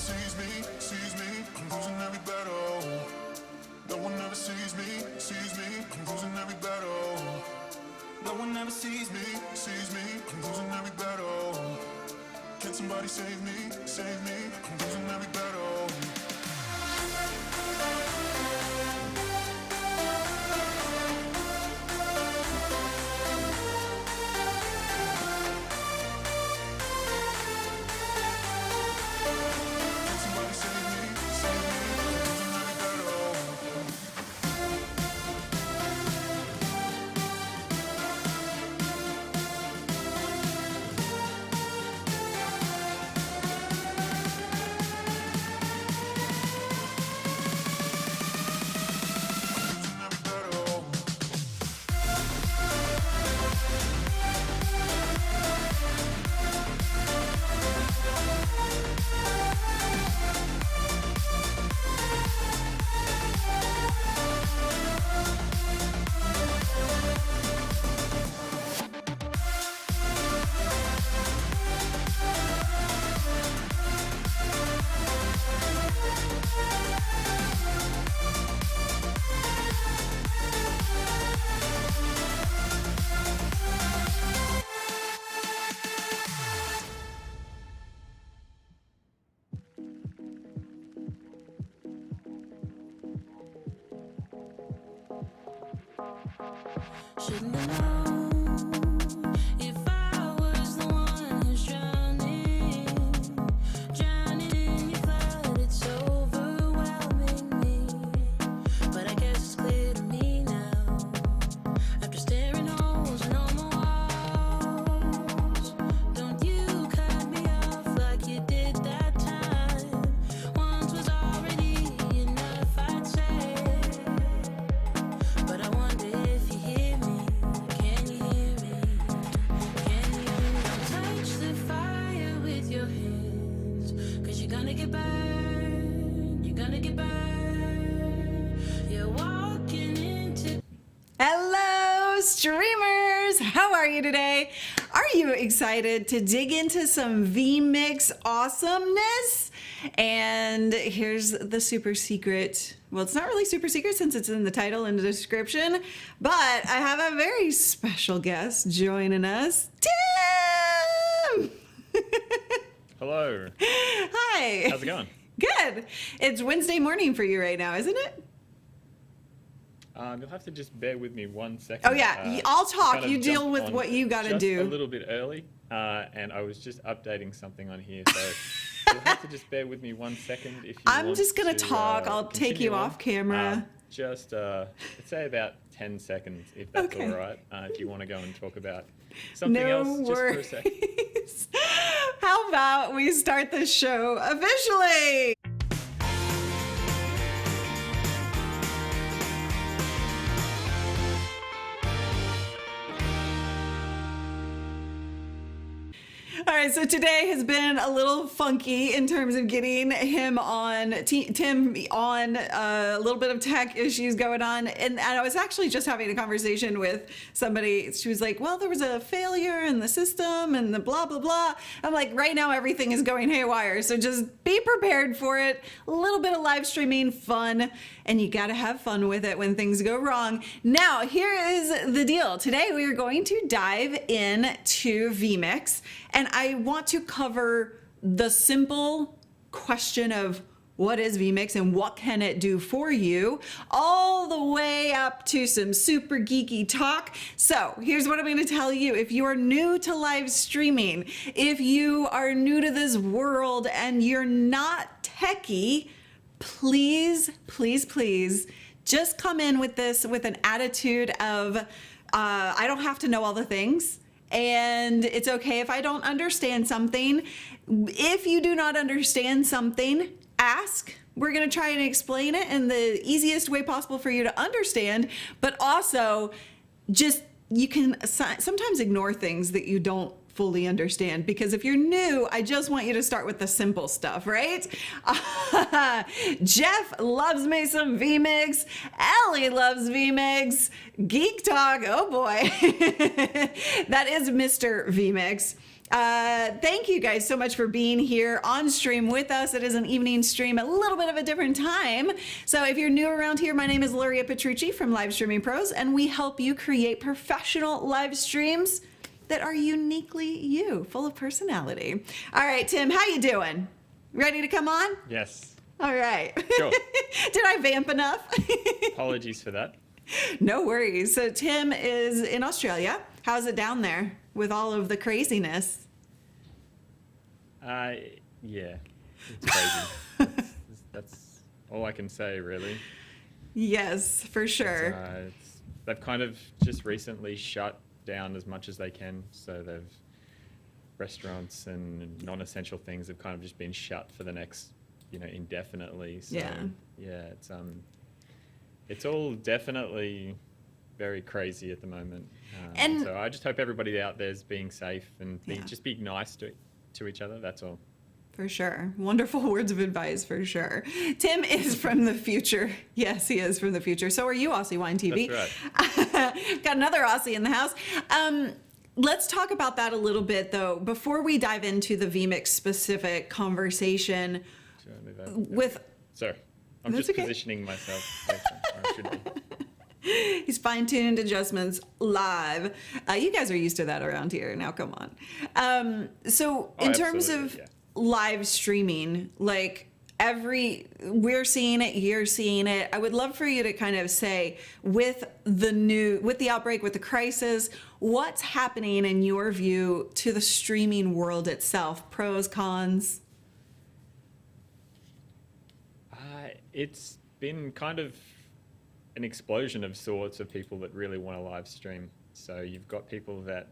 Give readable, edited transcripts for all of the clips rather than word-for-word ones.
sees me, I'm losing every battle. No one ever sees me, I'm losing every battle. No one ever sees me, I'm losing every battle. Can somebody save me, I'm losing every battle. Shouldn't have known if I was the one who's drowning in your flood. It's overwhelming me, but I guess it's clear to me now. After staring holes in all my walls, don't you cut me off like you did that time. Once was already enough, I'd say, but I wonder if you hear me. Can you hear me? Can you touch the fire with your hands? 'Cause you're gonna get burned. You're gonna get burned. You're walking into. Hello, streamers! How are you today? Are you excited to dig into some vMix awesomeness? And here's the super secret. Well, it's not really super secret since it's in the title and the description, but I have a very special guest joining us, Tim! Hello. Hi. How's it going? Good. It's Wednesday morning for you right now, isn't it? You'll have to just bear with me 1 second. Oh yeah, I'll talk. kind of You deal jumped with on what you gotta just do. a little bit early, and I was just updating something on here, so you'll have to just bear with me 1 second if you I'm want just gonna to, talk. I'll take continue you on. off camera. Let's say about 10 seconds, if that's Okay. all right. If you want to go and talk about something No else, just for a second. worries. How about we start the show officially? All right, so today has been a little funky in terms of getting him on, Tim on, a little bit of tech issues going on. And I was actually just having a conversation with somebody. She was like, well, there was a failure in the system and the blah, blah, blah. I'm like, right now everything is going haywire. So just be prepared for it. A little bit of live streaming fun. And you got to have fun with it when things go wrong. Now, here is the deal. Today we are going to dive into vMix. And I want to cover the simple question of what is vMix and what can it do for you, all the way up to some super geeky talk. So here's what I'm going to tell you. If you are new to live streaming, if you are new to this world and you're not techie, please, please, please just come in with this with an attitude of, I don't have to know all the things. And it's okay if I don't understand something. If you do not understand something, ask. We're going to try and explain it in the easiest way possible for you to understand. But also, just you can sometimes ignore things that you don't fully understand, because if you're new, I just want you to start with the simple stuff, right? Jeff loves me some vMix. Ellie loves vMix. Geek Talk, oh boy. That is Mr. vMix. Thank you guys so much for being here on stream with us. It is an evening stream, a little bit of a different time. So if you're new around here, my name is Luria Petrucci from Live Streaming Pros, and we help you create professional live streams that are uniquely you, full of personality. All right, Tim, how you doing? Ready to come on? Yes. All right. Sure. Did I vamp enough? Apologies for that. No worries. So Tim is in Australia. How's it down there with all of the craziness? Yeah, it's crazy. that's all I can say, really. Yes, for sure. They've kind of just recently shut down as much as they can. So restaurants and non-essential things have kind of just been shut for the next, indefinitely. So, yeah, it's all definitely very crazy at the moment. And so I just hope everybody out there is being safe and just be nice to each other. That's all. For sure. Wonderful words of advice, for sure. Tim is from the future. Yes, he is from the future. So are you, Aussie Wine TV. That's right. Got another Aussie in the house. Let's talk about that a little bit, though, before we dive into the vMix specific conversation. Should I move over? With Sorry, I'm That's just okay. positioning myself. Where I should be. He's fine-tuned adjustments live. You guys are used to that around here. Now, come on. So in terms of absolutely, yeah. live streaming, like we're seeing it, you're seeing it. I would love for you to kind of say with the outbreak, with the crisis, what's happening in your view to the streaming world itself? Pros, cons? It's been kind of an explosion of sorts of people that really want to live stream. So you've got people that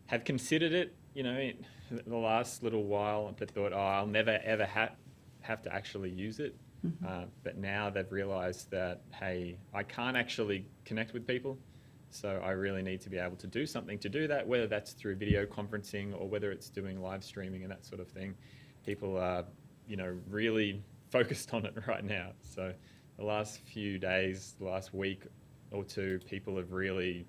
have considered it, the last little while, but thought, I'll never ever have to actually use it. Mm-hmm. But now they've realized that, hey, I can't actually connect with people. So I really need to be able to do something to do that, whether that's through video conferencing or whether it's doing live streaming and that sort of thing. People are, really focused on it right now. So the last few days, last week or two, people have really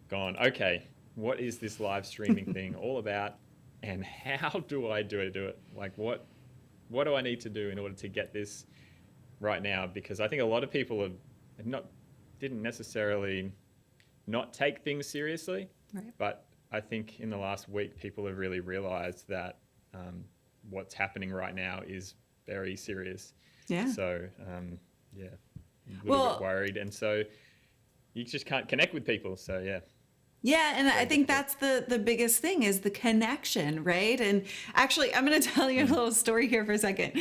gone, okay, what is this live streaming thing all about? And how do I do it? Like, what do I need to do in order to get this right now? Because I think a lot of people didn't necessarily not take things seriously, Right. but I think in the last week, people have really realized that what's happening right now is very serious. Yeah. So, I'm a little bit worried. And so you just can't connect with people. So, yeah. Yeah, and I think that's the biggest thing is the connection, right? And actually, I'm going to tell you a little story here for a second.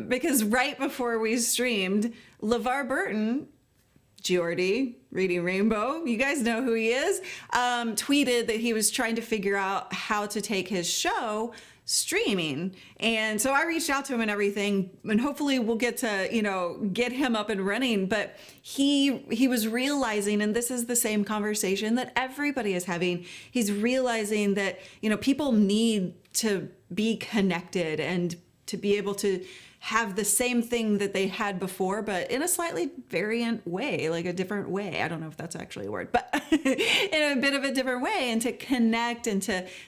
Because right before we streamed, LeVar Burton, Geordie, Reading Rainbow, you guys know who he is, tweeted that he was trying to figure out how to take his show streaming. And so I reached out to him and everything, and hopefully we'll get to, get him up and running. But he was realizing, and this is the same conversation that everybody is having, he's realizing that, people need to be connected and to be able to have the same thing that they had before, but in a slightly variant way, like a different way. I don't know if that's actually a word, but in a bit of a different way, and to connect and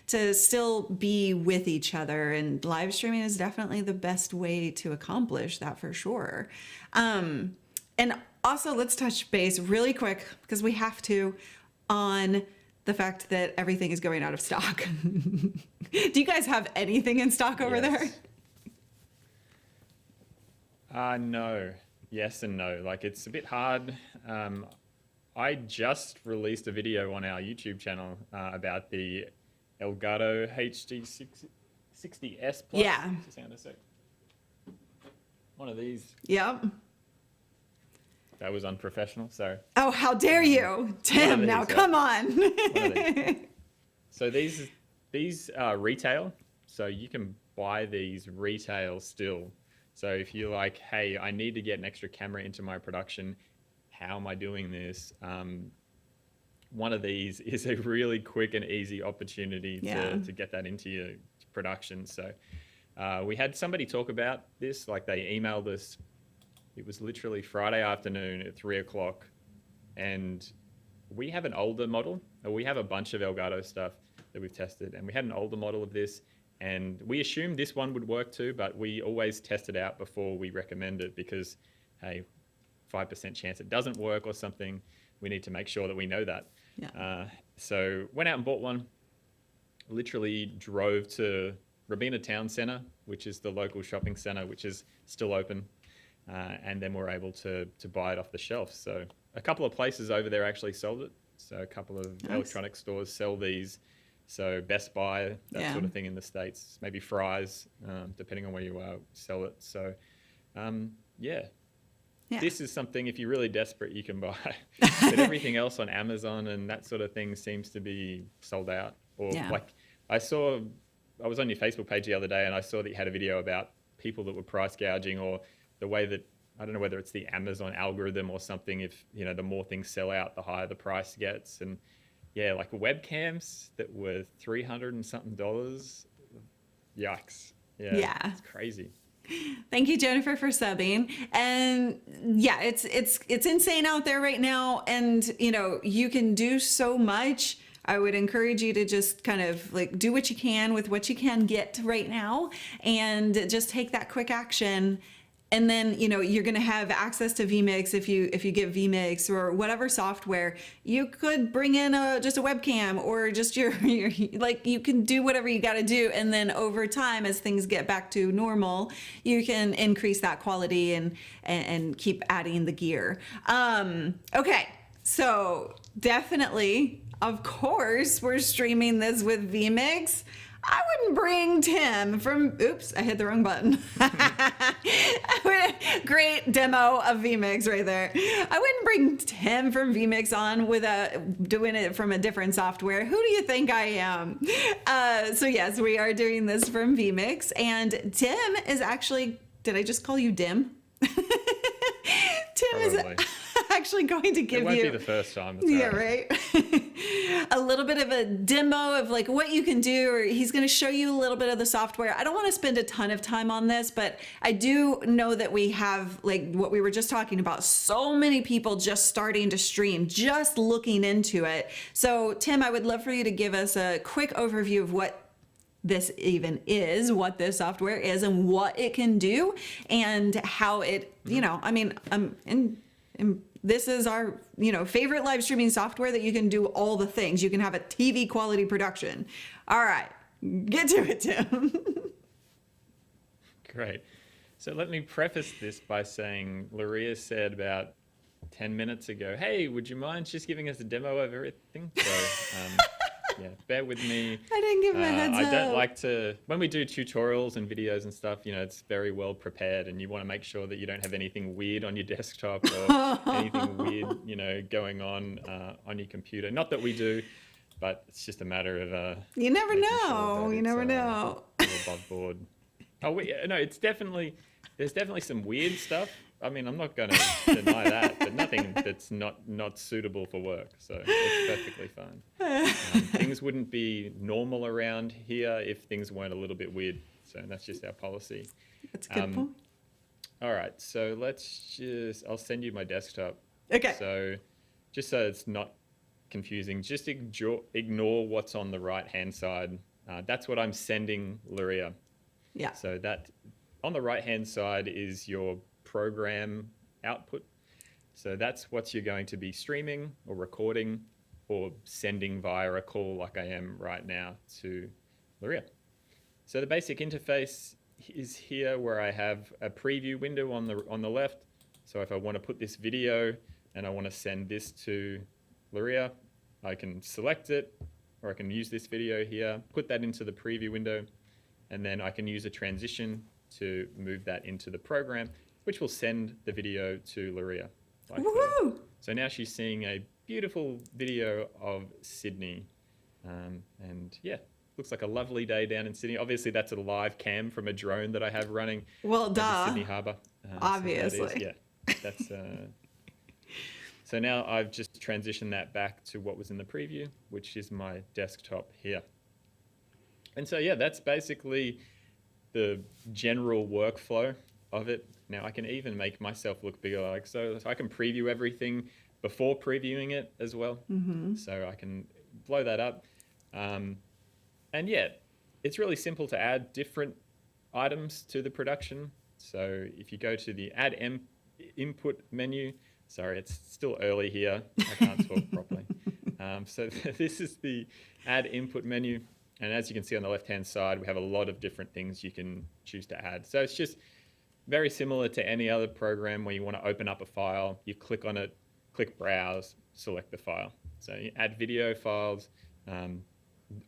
to still be with each other. And live streaming is definitely the best way to accomplish that, for sure. And also, let's touch base really quick, because we have to, on the fact that everything is going out of stock. Do you guys have anything in stock over there? No. Yes and no. Like, it's a bit hard. I just released a video on our YouTube channel about the Elgato HD 60S Plus. Yeah. Just hang on a sec. One of these. Yep. That was unprofessional, so. Oh, how dare you, Tim? Now, come on. One of these. So these are retail. So you can buy these retail still. So if you're like, hey, I need to get an extra camera into my production, how am I doing this? One of these is a really quick and easy opportunity to get that into your production. So we had somebody talk about this, like they emailed us. It was literally Friday afternoon at 3 o'clock. And we have an older model. We have a bunch of Elgato stuff. that we've tested. And we had an older model of this, and we assumed this one would work too, but we always test it out before we recommend it because, hey, 5% chance it doesn't work or something. We need to make sure that we know that. Yeah. So went out and bought one, literally drove to Robina Town Centre, which is the local shopping centre, which is still open. And then we're able to buy it off the shelf. So a couple of places over there actually sold it. So a couple of electronic stores sell these. So Best Buy, that sort of thing in the States, maybe Fry's, depending on where you are, sell it. So yeah. This is something, if you're really desperate, you can buy. But everything else on Amazon and that sort of thing seems to be sold out. Or like I was on your Facebook page the other day and I saw that you had a video about people that were price gouging, or the way that, I don't know whether it's the Amazon algorithm or something, if, you know, the more things sell out, the higher the price gets. And yeah, like webcams that were $300 and something. Yikes. Yeah. It's crazy. Thank you, Jennifer, for subbing. And yeah, it's insane out there right now. And, you know, you can do so much. I would encourage you to just kind of like do what you can with what you can get right now and just take that quick action. And then, you know, you're going to have access to vMix if you get vMix or whatever software. You could bring in just a webcam or just your like, you can do whatever you got to do. And then over time, as things get back to normal, you can increase that quality and keep adding the gear. Okay, so definitely, of course, we're streaming this with vMix. I wouldn't bring Tim from, oops, I hit the wrong button. Great demo of vMix right there. I wouldn't bring Tim from vMix on doing it from a different software. Who do you think I am? So yes, we are doing this from vMix, and Tim is actually, did I just call you Dim? Tim is actually going to give you. It won't be the first time. Yeah, right. A little bit of a demo of like what you can do, or he's going to show you a little bit of the software. I don't want to spend a ton of time on this, but I do know that we have, like what we were just talking about, so many people just starting to stream, just looking into it. So Tim, I would love for you to give us a quick overview of what this even is, what this software is, and what it can do, and how it, you know, I mean, this is our, you know, favorite live streaming software that you can do all the things. You can have a TV quality production. All right, get to it, Tim. Great. So let me preface this by saying Luria said about 10 minutes ago, hey, would you mind just giving us a demo of everything? So yeah, bear with me. I didn't give him a heads up. I don't like to, when we do tutorials and videos and stuff, you know, it's very well prepared, and you want to make sure that you don't have anything weird on your desktop or anything weird, you know, going on your computer. Not that we do, but it's just a matter of you never know. Sure you never know. Above board. Oh, no, there's definitely some weird stuff. I mean, I'm not going to deny that, but nothing that's not suitable for work. So it's perfectly fine. Things wouldn't be normal around here if things weren't a little bit weird. So that's just our policy. That's a good point. All right. So I'll send you my desktop. Okay. So just so it's not confusing, just ignore what's on the right-hand side. That's what I'm sending Luria. Yeah. So that on the right-hand side is your program output. So that's what you're going to be streaming or recording or sending via a call like I am right now to Luria. So the basic interface is here, where I have a preview window on the left. So if I want to put this video and I want to send this to Luria, I can select it, or I can use this video here, put that into the preview window, and then I can use a transition to move that into the program, which will send the video to Luria. Like so now she's seeing a beautiful video of Sydney. And yeah, looks like a lovely day down in Sydney. Obviously, that's a live cam from a drone that I have running. Well, duh. Sydney Harbour. Obviously. So that's... So now I've just transitioned that back to what was in the preview, which is my desktop here. And so, yeah, that's basically the general workflow of it. Now I can even make myself look bigger, like so I can preview everything before previewing it as well. So I can blow that up. And yeah, it's really simple to add different items to the production. So if you go to the input menu, sorry, it's still early here. I can't talk properly. So this is the add input menu. And as you can see on the left-hand side, we have a lot of different things you can choose to add. So it's just very similar to any other program where you want to open up a file, you click on it, click browse, select the file. So you add video files,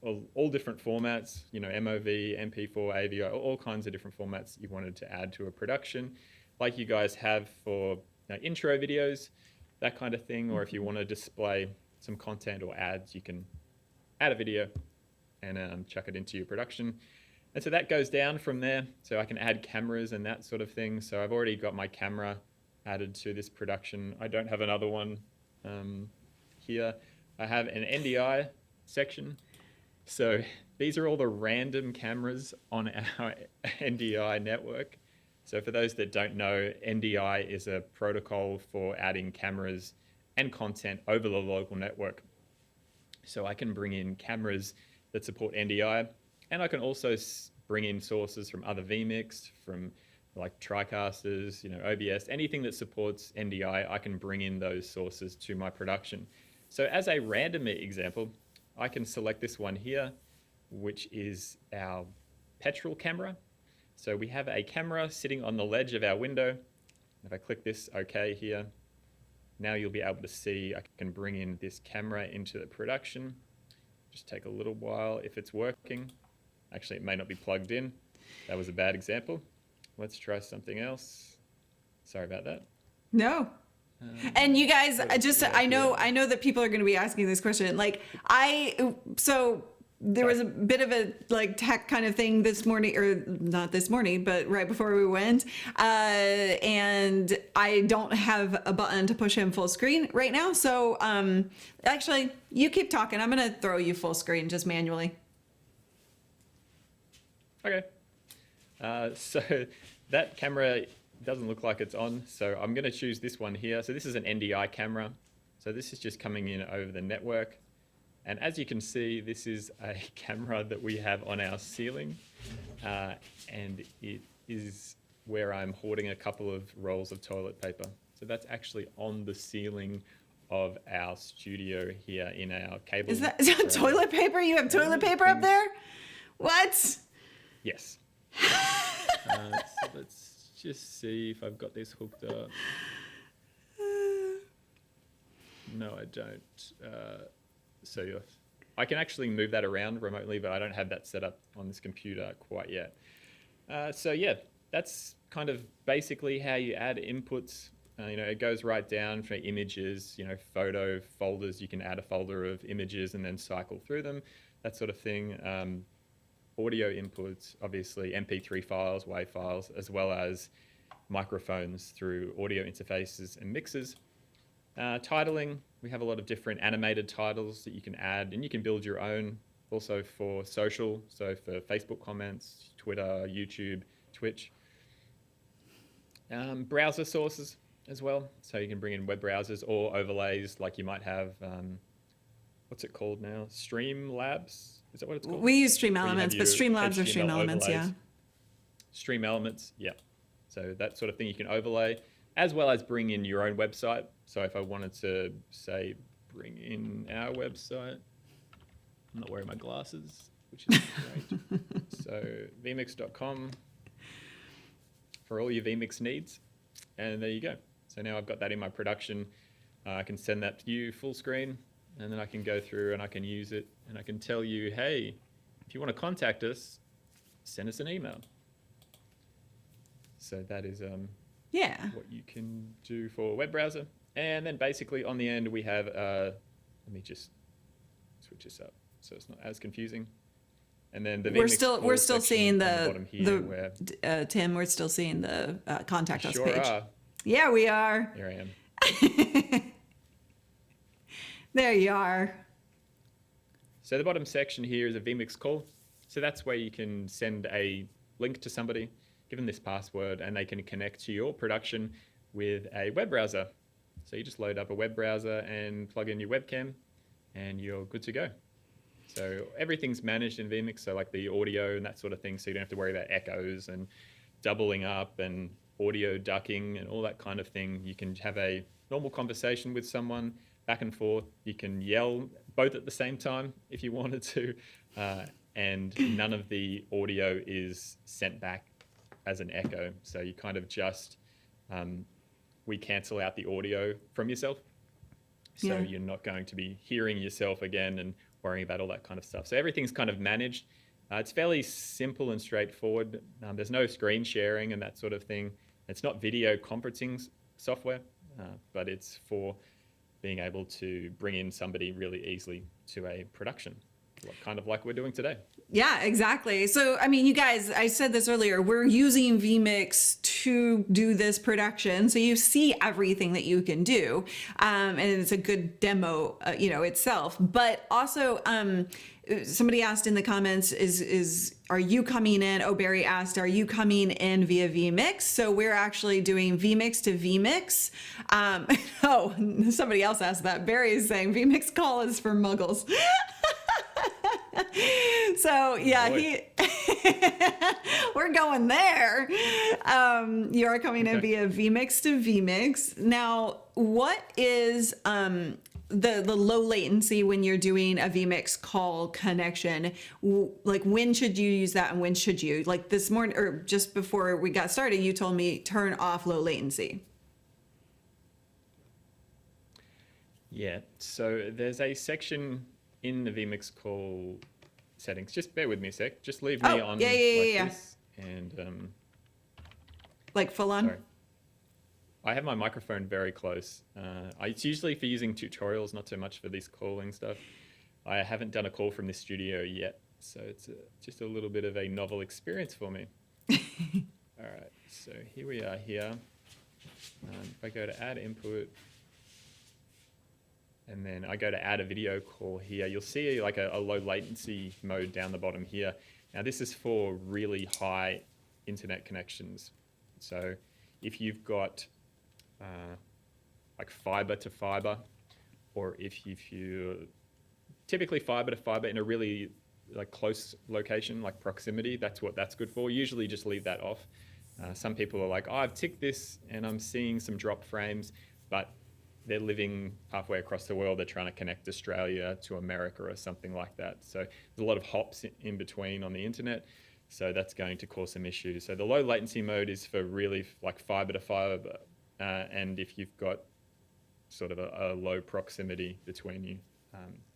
all different formats, you know, MOV, MP4, AVI, all kinds of different formats you wanted to add to a production, like you guys have for intro videos, that kind of thing. Or if you want to display some content or ads, you can add a video and chuck it into your production. And so that goes down from there. So I can add cameras and that sort of thing. So I've already got my camera added to this production. I don't have another one here. I have an NDI section. So these are all the random cameras on our NDI network. So for those that don't know, NDI is a protocol for adding cameras and content over the local network. So I can bring in cameras that support NDI, and I can also bring in sources from other vMix, from like TriCasters, you know, OBS, anything that supports NDI, I can bring in those sources to my production. So as a random example, I can select this one here, which is our petrol camera. So we have a camera sitting on the ledge of our window. If I click this OK here, now you'll be able to see I can bring in this camera into the production. Just take a little while if it's working. Actually, it may not be plugged in. That was a bad example. Let's try something else. Sorry about that. No. And you guys, I know that people are going to be asking this question. Like there was a bit of a like tech kind of thing this morning, or not this morning, but right before we went. And I don't have a button to push him full screen right now. So actually, you keep talking. I'm going to throw you full screen just manually. Okay. So that camera doesn't look like it's on. So I'm going to choose this one here. So this is an NDI camera. So this is just coming in over the network. And as you can see, this is a camera that we have on our ceiling. And it is where I'm hoarding a couple of rolls of toilet paper. So that's actually on the ceiling of our studio here in our cable. Is that toilet paper? You have toilet paper up there? What? Yes. So let's just see if I've got this hooked up. No, I don't. So I can actually move that around remotely, but I don't have that set up on this computer quite yet. So yeah, that's kind of basically how you add inputs. You know, it goes right down for images, you know, photo folders. You can add a folder of images and then cycle through them, that sort of thing. Audio inputs, obviously MP3 files, WAV files, as well as microphones through audio interfaces and mixers. Titling, we have a lot of different animated titles that you can add, and you can build your own also for social, so for Facebook comments, Twitter, YouTube, Twitch. Browser sources as well, so you can bring in web browsers or overlays like you might have, what's it called now? Streamlabs? Is that what it's called? We use Stream Elements, but Streamlabs or Stream Elements, yeah. Stream Elements, yeah. So that sort of thing you can overlay, as well as bring in your own website. So if I wanted to, say, bring in our website, I'm not wearing my glasses, which is great. So vmix.com for all your vMix needs. And there you go. So now I've got that in my production. I can send that to you full screen, and then I can go through and I can use it, and I can tell you, hey, if you want to contact us, send us an email. So that is what you can do for a web browser. And then basically on the end we have, let me just switch this up so it's not as confusing. And then the we're still seeing Tim, we're still seeing the contact us page. Are. Yeah, we are. Here I am. There you are. So the bottom section here is a vMix call. So that's where you can send a link to somebody, give them this password, and they can connect to your production with a web browser. So you just load up a web browser and plug in your webcam, and you're good to go. So everything's managed in vMix, so like the audio and that sort of thing, so you don't have to worry about echoes and doubling up and audio ducking and all that kind of thing. You can have a normal conversation with someone back and forth. You can yell both at the same time if you wanted to, and none of the audio is sent back as an echo. So you kind of just, we cancel out the audio from yourself. So you're not going to be hearing yourself again and worrying about all that kind of stuff. So everything's kind of managed. It's fairly simple and straightforward. There's no screen sharing and that sort of thing. It's not video conferencing software, but it's for being able to bring in somebody really easily to a production, kind of like we're doing today. Yeah, exactly. So, I mean, you guys, I said this earlier, we're using vMix to do this production. So you see everything that you can do. And it's a good demo, itself. But also, somebody asked in the comments, are you coming in? Oh, Barry asked, are you coming in via vMix? So we're actually doing vMix to vMix. Somebody else asked that. Barry is saying vMix call is for muggles. So yeah, we're going there. You are coming in via vMix to vMix. Now, what is the low latency when you're doing a vMix call connection? Like, when should you use that and when should you? Like this morning, or just before we got started, you told me turn off low latency. Yeah, so there's a section in the vMix call settings. Just bear with me a sec. Just leave me on this. And like full on? Sorry. I have my microphone very close. It's usually for using tutorials, not so much for this calling stuff. I haven't done a call from this studio yet, so it's just a little bit of a novel experience for me. All right, so here we are here. If I go to add input, and then I go to add a video call here, you'll see like a low latency mode down the bottom here. Now this is for really high internet connections. So if you've got like fiber to fiber, or if you typically fiber to fiber in a really like close location, like proximity, that's what that's good for. Usually just leave that off. Some people are like, oh, I've ticked this and I'm seeing some drop frames, but they're living halfway across the world. They're trying to connect Australia to America or something like that. So there's a lot of hops in between on the internet. So that's going to cause some issues. So the low latency mode is for really like fiber to fiber. And if you've got sort of a low proximity between you.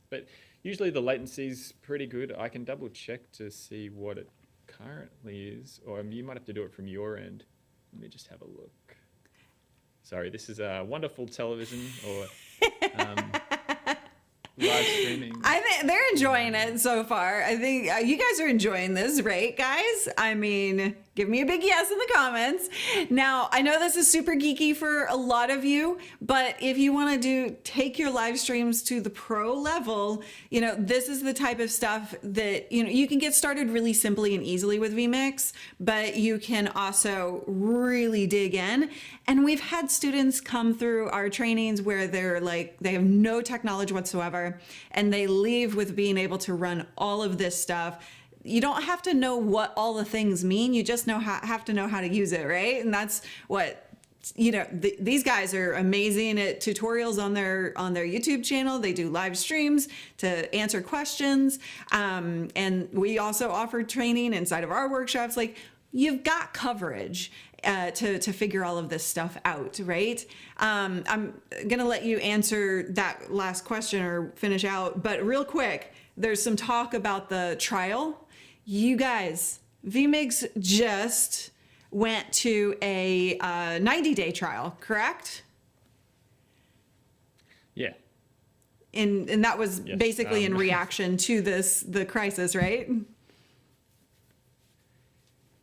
But usually the latency is pretty good. I can double check to see what it currently is, or you might have to do it from your end. Let me just have a look. Sorry, this is a wonderful television or live streaming. I think they're enjoying it so far. I think you guys are enjoying this, right, guys? I mean, give me a big yes in the comments. Now, I know this is super geeky for a lot of you, but if you want to take your live streams to the pro level, this is the type of stuff that, you can get started really simply and easily with vMix, but you can also really dig in. And we've had students come through our trainings where they're like, they have no tech knowledge whatsoever, and they leave with being able to run all of this stuff. You don't have to know what all the things mean. You just have to know how to use it, right? And that's what, these guys are amazing at tutorials on their YouTube channel. They do live streams to answer questions. And we also offer training inside of our workshops. Like, you've got coverage to figure all of this stuff out, right? I'm going to let you answer that last question or finish out. But real quick, there's some talk about the trial. You guys, vMix just went to a 90-day trial, correct? Yeah. And that was Yes, basically in reaction to the crisis, right?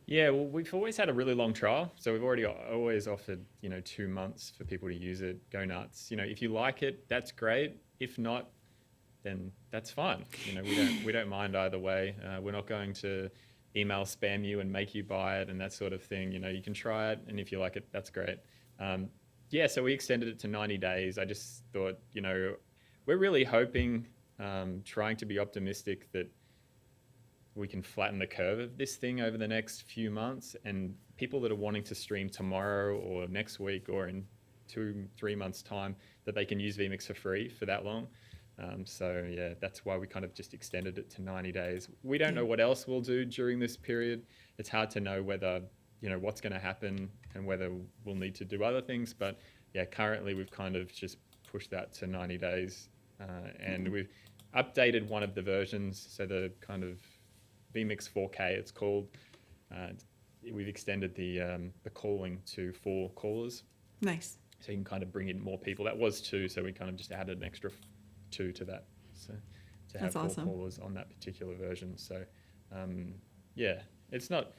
Yeah, well, we've always had a really long trial. So we've always offered, 2 months for people to use it, go nuts. If you like it, that's great. If not, then that's fine. We don't mind either way. We're not going to email spam you and make you buy it and that sort of thing. You can try it, and if you like it, that's great. So we extended it to 90 days. I just thought, we're really hoping trying to be optimistic that we can flatten the curve of this thing over the next few months, and people that are wanting to stream tomorrow or next week or in 2-3 months time, that they can use vMix for free for that long. So yeah, that's why we kind of just extended it to 90 days. We don't know what else we'll do during this period. It's hard to know whether, what's going to happen and whether we'll need to do other things. But yeah, currently we've kind of just pushed that to 90 days. And we've updated one of the versions. So the kind of vMix 4K, it's called. We've extended the calling to 4 callers. Nice. So you can kind of bring in more people. That was 2, so we kind of just added an extra 2 to that. So to have That's 4 awesome. callers on that particular version. So yeah, it's not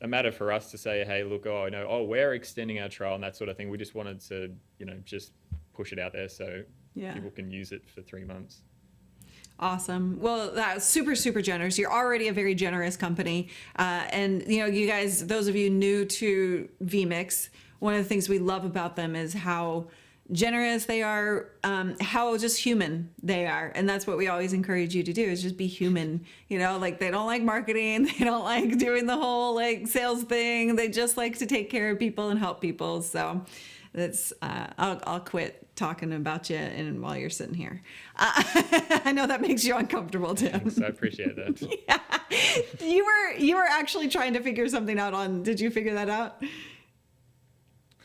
a matter for us to say, hey, look, we're extending our trial and that sort of thing. We just wanted to, just push it out there so people can use it for 3 months. Awesome. Well, that's super, super generous. You're already a very generous company. And, you guys, those of you new to vMix, one of the things we love about them is how generous they are, how just human they are. And that's what we always encourage you to do, is just be human. Like, they don't like marketing. They don't like doing the whole sales thing. They just like to take care of people and help people. So that's, I'll quit talking about you and while you're sitting here. I know that makes you uncomfortable, Tim. Thanks, I appreciate that. Yeah. You were actually trying to figure something out did you figure that out?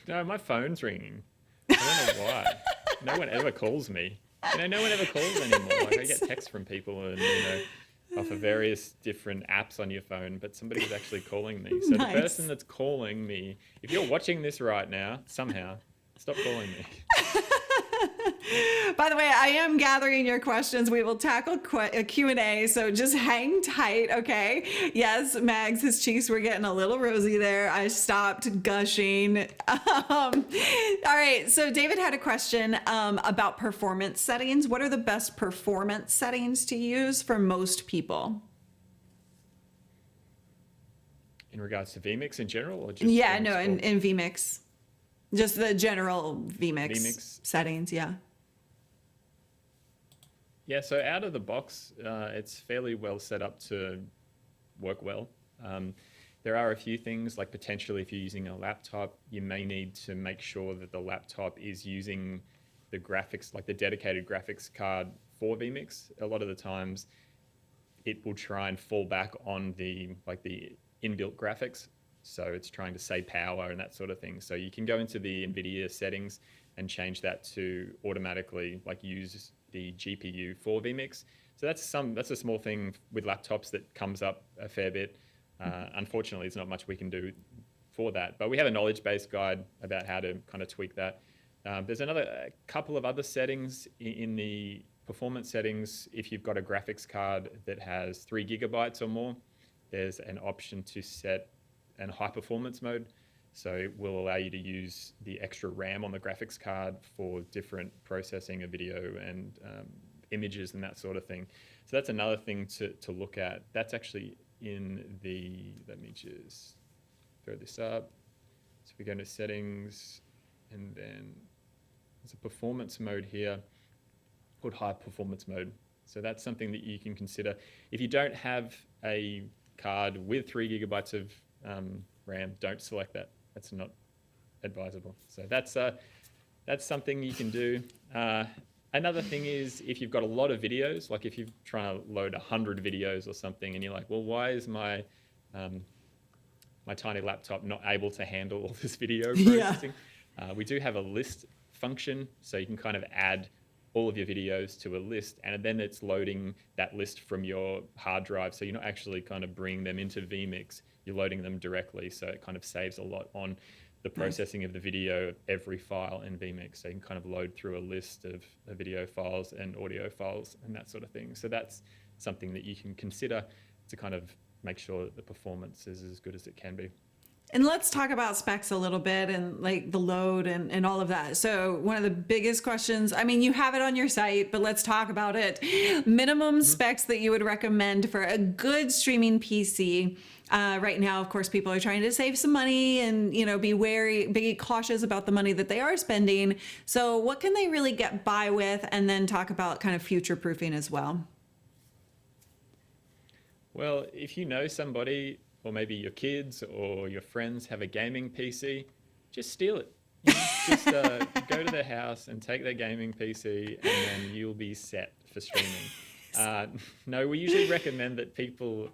No, my phone's ringing. I don't know why. No one ever calls me. No one ever calls anymore. Like, I get texts from people and, off of various different apps on your phone, but somebody was actually calling me. So Nice. The person that's calling me, if you're watching this right now, somehow, stop calling me. By the way, I am gathering your questions. We will tackle a Q&A, so just hang tight, okay? Yes, Mags, his cheeks were getting a little rosy there. I stopped gushing. All right, so David had a question about performance settings. What are the best performance settings to use for most people? In regards to vMix in general? Or just Yeah, vMix no, for- in vMix. Just the general vMix vMix? settings, yeah. Yeah, so out of the box, it's fairly well set up to work well. There are a few things, like potentially if you're using a laptop, you may need to make sure that the laptop is using the graphics, like the dedicated graphics card for vMix. A lot of the times it will try and fall back on the inbuilt graphics. So it's trying to save power and that sort of thing. So you can go into the NVIDIA settings and change that to automatically use the GPU for vMix. So that's a small thing with laptops that comes up a fair bit. Unfortunately, there's not much we can do for that, but we have a knowledge-based guide about how to kind of tweak that. There's a couple of other settings in the performance settings. If you've got a graphics card that has 3 gigabytes or more, there's an option to set an high performance mode. So it will allow you to use the extra RAM on the graphics card for different processing of video and images and that sort of thing. So that's another thing to look at. That's actually in the, let me just throw this up. So we go into settings, and then there's a performance mode here called high performance mode. So that's something that you can consider. If you don't have a card with 3 gigabytes of RAM, don't select that. That's not advisable. So that's something you can do. Another thing is if you've got a lot of videos, like if you're trying to load 100 videos or something, and you're like, well, why is my my tiny laptop not able to handle all this video processing? We do have a list function, so you can kind of add all of your videos to a list, and then it's loading that list from your hard drive. So you're not actually kind of bringing them into vMix, you're loading them directly. So it kind of saves a lot on the processing of the video of every file in vMix. So you can kind of load through a list of video files and audio files and that sort of thing. So that's something that you can consider to kind of make sure that the performance is as good as it can be. And let's talk about specs a little bit and like the load and all of that. So one of the biggest questions, I mean, you have it on your site, but let's talk about it. Minimum specs that you would recommend for a good streaming PC. Right now, of course, people are trying to save some money and, you know, be cautious about the money that they are spending. So what can they really get by with? And then talk about kind of future proofing as well. Well, if you know somebody, or maybe your kids or your friends have a gaming PC, just steal it. You know, just go to their house and take their gaming PC, and then you'll be set for streaming. No, we usually recommend that people,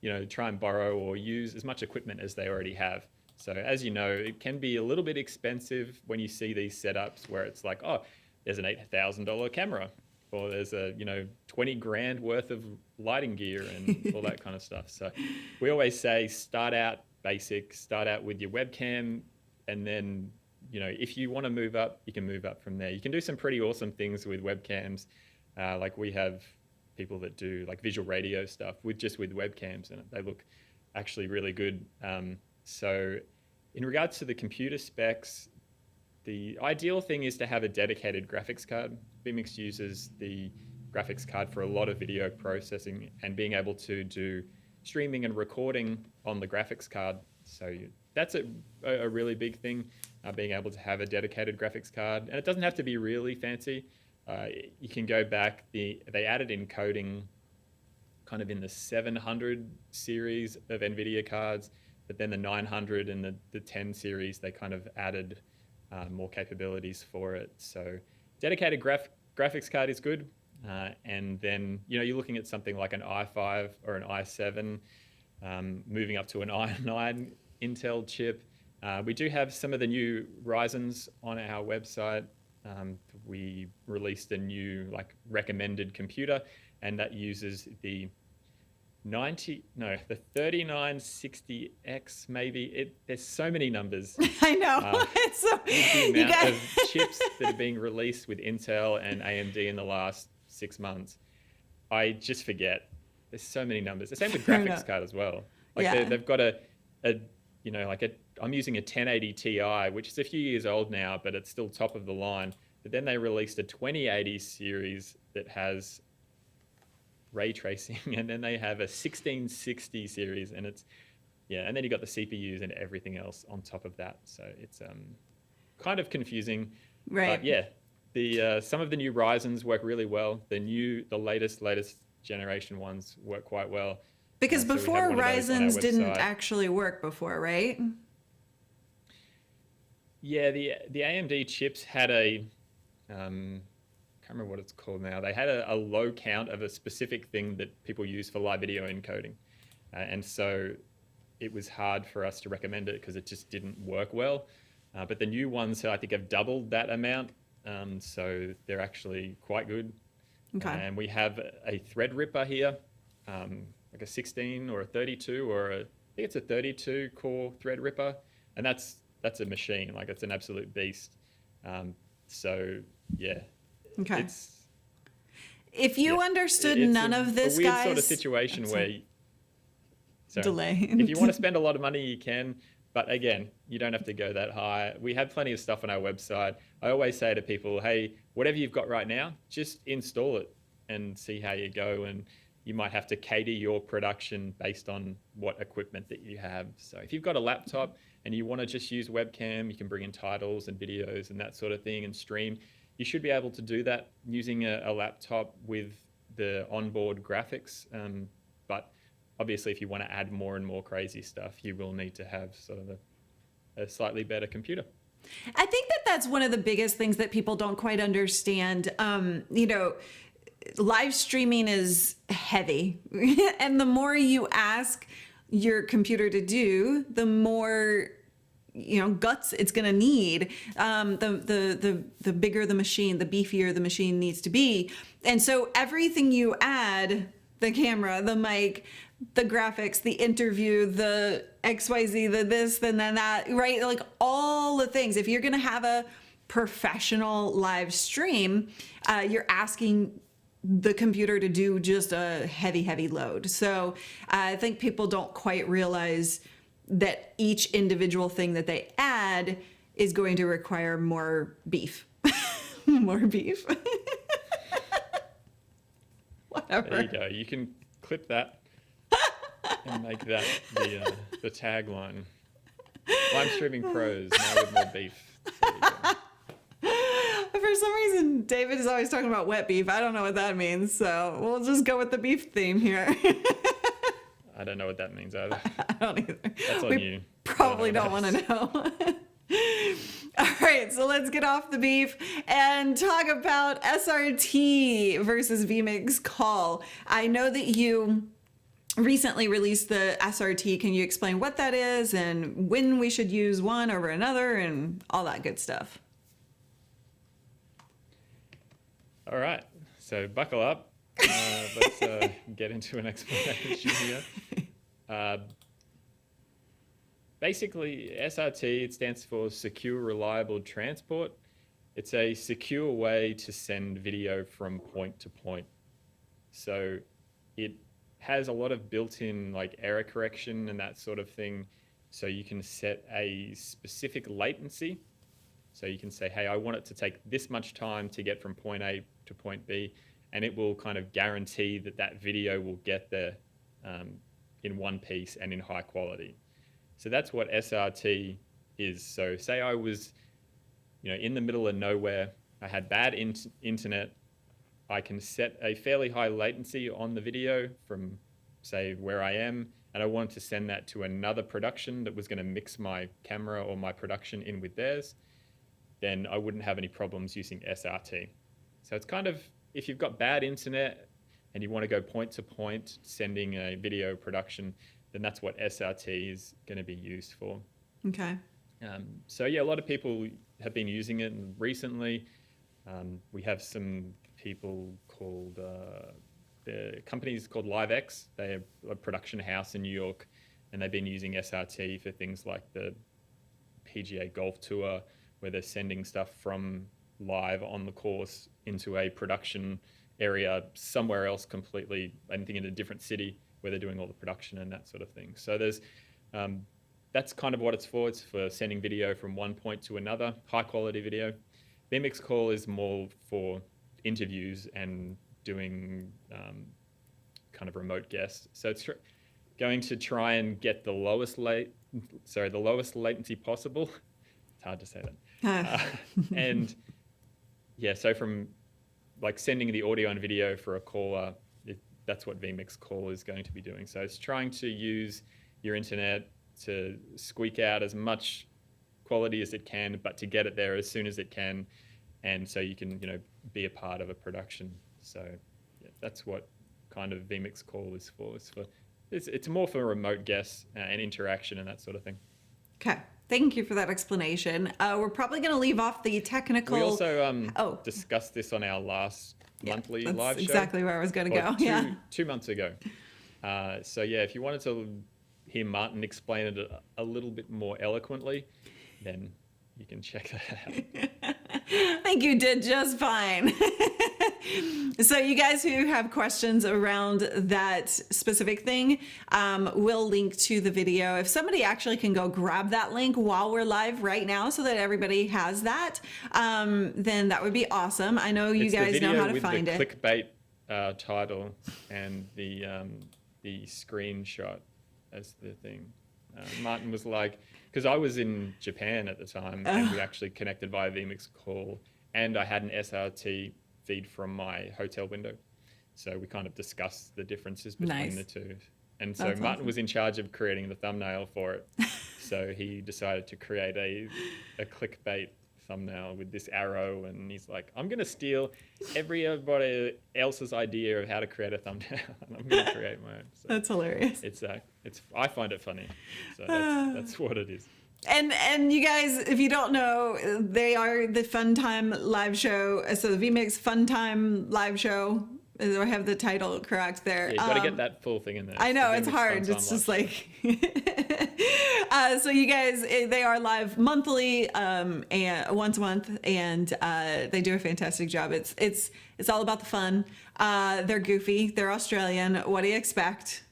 you know, try and borrow or use as much equipment as they already have. So as you know, it can be a little bit expensive when you see these setups where it's like, oh, there's an $8,000 camera, or there's a, you know, 20 grand worth of lighting gear and all that kind of stuff. So we always say start out basic, start out with your webcam, and then, you know, if you want to move up, you can move up from there. You can do some pretty awesome things with webcams. Like we have people that do like visual radio stuff with webcams, and they look actually really good. So in regards to the computer specs, the ideal thing is to have a dedicated graphics card. vMix uses the graphics card for a lot of video processing and being able to do streaming and recording on the graphics card. So that's a really big thing, being able to have a dedicated graphics card. And it doesn't have to be really fancy. You can go back, they added encoding kind of in the 700 series of NVIDIA cards, but then the 900 and the 10 series, they kind of added more capabilities for it. So dedicated graphics card is good. And then, you know, you're looking at something like an i5 or an i7, moving up to an i9 Intel chip. We do have some of the new Ryzens on our website. We released a new like recommended computer, and that uses the 3960X maybe. There's so many numbers. I know. With the amount of chips that are being released with Intel and AMD in the last 6 months, I just forget. There's so many numbers. The same with graphics card as well. Like they've got I'm using a 1080 Ti, which is a few years old now, but it's still top of the line. But then they released a 2080 series that has ray tracing, and then they have a 1660 series, and and then you got the CPUs and everything else on top of that. So it's kind of confusing. Right. But yeah, some of the new Ryzens work really well. The latest generation ones work quite well. Because so before Ryzens didn't actually work before, right? Yeah, the AMD chips had a can't remember what it's called now. They had a low count of a specific thing that people use for live video encoding. And so it was hard for us to recommend it because it just didn't work well. But the new ones, I think, have doubled that amount. So they're actually quite good. Okay. And we have a Threadripper here, like a 16 or a 32, or I think it's a 32 core Threadripper. And that's a machine, like it's an absolute beast. So yeah. Okay. If you understood none of this, a weird guys, sort of situation where delay. If you want to spend a lot of money, you can, but again, you don't have to go that high. We have plenty of stuff on our website. I always say to people, hey, whatever you've got right now, just install it and see how you go. And you might have to cater your production based on what equipment that you have. So if you've got a laptop and you want to just use webcam, you can bring in titles and videos and that sort of thing and stream. You should be able to do that using a laptop with the onboard graphics. But obviously, if you want to add more and more crazy stuff, you will need to have sort of a slightly better computer. I think that's one of the biggest things that people don't quite understand. You know, live streaming is heavy. And the more you ask your computer to do, the more guts it's going to need. The bigger the machine, the beefier the machine needs to be. And so everything you add, the camera, the mic, the graphics, the interview, the XYZ, the this, and then that, right? Like all the things. If you're going to have a professional live stream, you're asking the computer to do just a heavy load. So I think people don't quite realize that each individual thing that they add is going to require more beef. More beef. Whatever. There you go. You can clip that and make that the tagline. Live streaming pros now with more beef. There you go. For some reason, David is always talking about wet beef. I don't know what that means, so we'll just go with the beef theme here. I don't know what that means either. I don't either. That's on you. Probably don't want to know. All right, so let's get off the beef and talk about SRT versus vMix call. I know that you recently released the SRT. Can you explain what that is and when we should use one over another and all that good stuff? All right, so buckle up. Let's get into an explanation here. Basically, SRT, it stands for Secure Reliable Transport. It's a secure way to send video from point to point. So it has a lot of built-in like error correction and that sort of thing. So you can set a specific latency. So you can say, hey, I want it to take this much time to get from point A to point B, and it will kind of guarantee that that video will get there in one piece and in high quality. So that's what SRT is. So say I was, in the middle of nowhere, I had bad internet, I can set a fairly high latency on the video from, say, where I am, and I wanted to send that to another production that was going to mix my camera or my production in with theirs, then I wouldn't have any problems using SRT. So it's kind of, if you've got bad internet and you want to go point to point sending a video production, then that's what SRT is going to be used for. Okay. So yeah, a lot of people have been using it recently. We have some people called, the company's called LiveX. They're a production house in New York, and they've been using SRT for things like the PGA Golf Tour, where they're sending stuff from live on the course into a production area somewhere else completely, I think in a different city where they're doing all the production and that sort of thing. So there's, that's kind of what it's for. It's for sending video from one point to another, high quality video. vMix call is more for interviews and doing kind of remote guests. So it's going to try and get the lowest latency possible. It's hard to say that. And yeah, so from like sending the audio and video for a caller, that's what vMix call is going to be doing. So it's trying to use your internet to squeak out as much quality as it can, but to get it there as soon as it can, and so you can be a part of a production. So yeah, that's what kind of vMix call is for. It's more for remote guests and interaction and that sort of thing. Okay. Thank you for that explanation. We're probably going to leave off the technical. We also discussed this on our last monthly that's live show. Exactly where I was going to go. 2 months ago. So yeah, if you wanted to hear Martin explain it a little bit more eloquently, then you can check that out. I think you did just fine. So you guys who have questions around that specific thing, we'll link to the video. If somebody actually can go grab that link while we're live right now so that everybody has that, then that would be awesome. I know you guys know how to find it. It's the video with the clickbait title and the screenshot as the thing. Martin was like, because I was in Japan at the time and we actually connected via vMix call, and I had an SRT feed from my hotel window. So we kind of discussed the differences between the two. And so That's Martin awesome. was in charge of creating the thumbnail for it. So he decided to create a clickbait thumbnail with this arrow, and he's like, I'm going to steal everybody else's idea of how to create a thumbnail, and I'm going to create my own. So That's hilarious. I find it funny. So that's what it is. And you guys, if you don't know, they are the Funtime live show. So the vMix Funtime live show. Do I have the title correct there? Yeah, you got to get that full thing in there. I know, The it's vMix hard. Funtime It's just live like... so you guys, they are live monthly and once a month, and they do a fantastic job. It's all about the fun. They're goofy. They're Australian. What do you expect?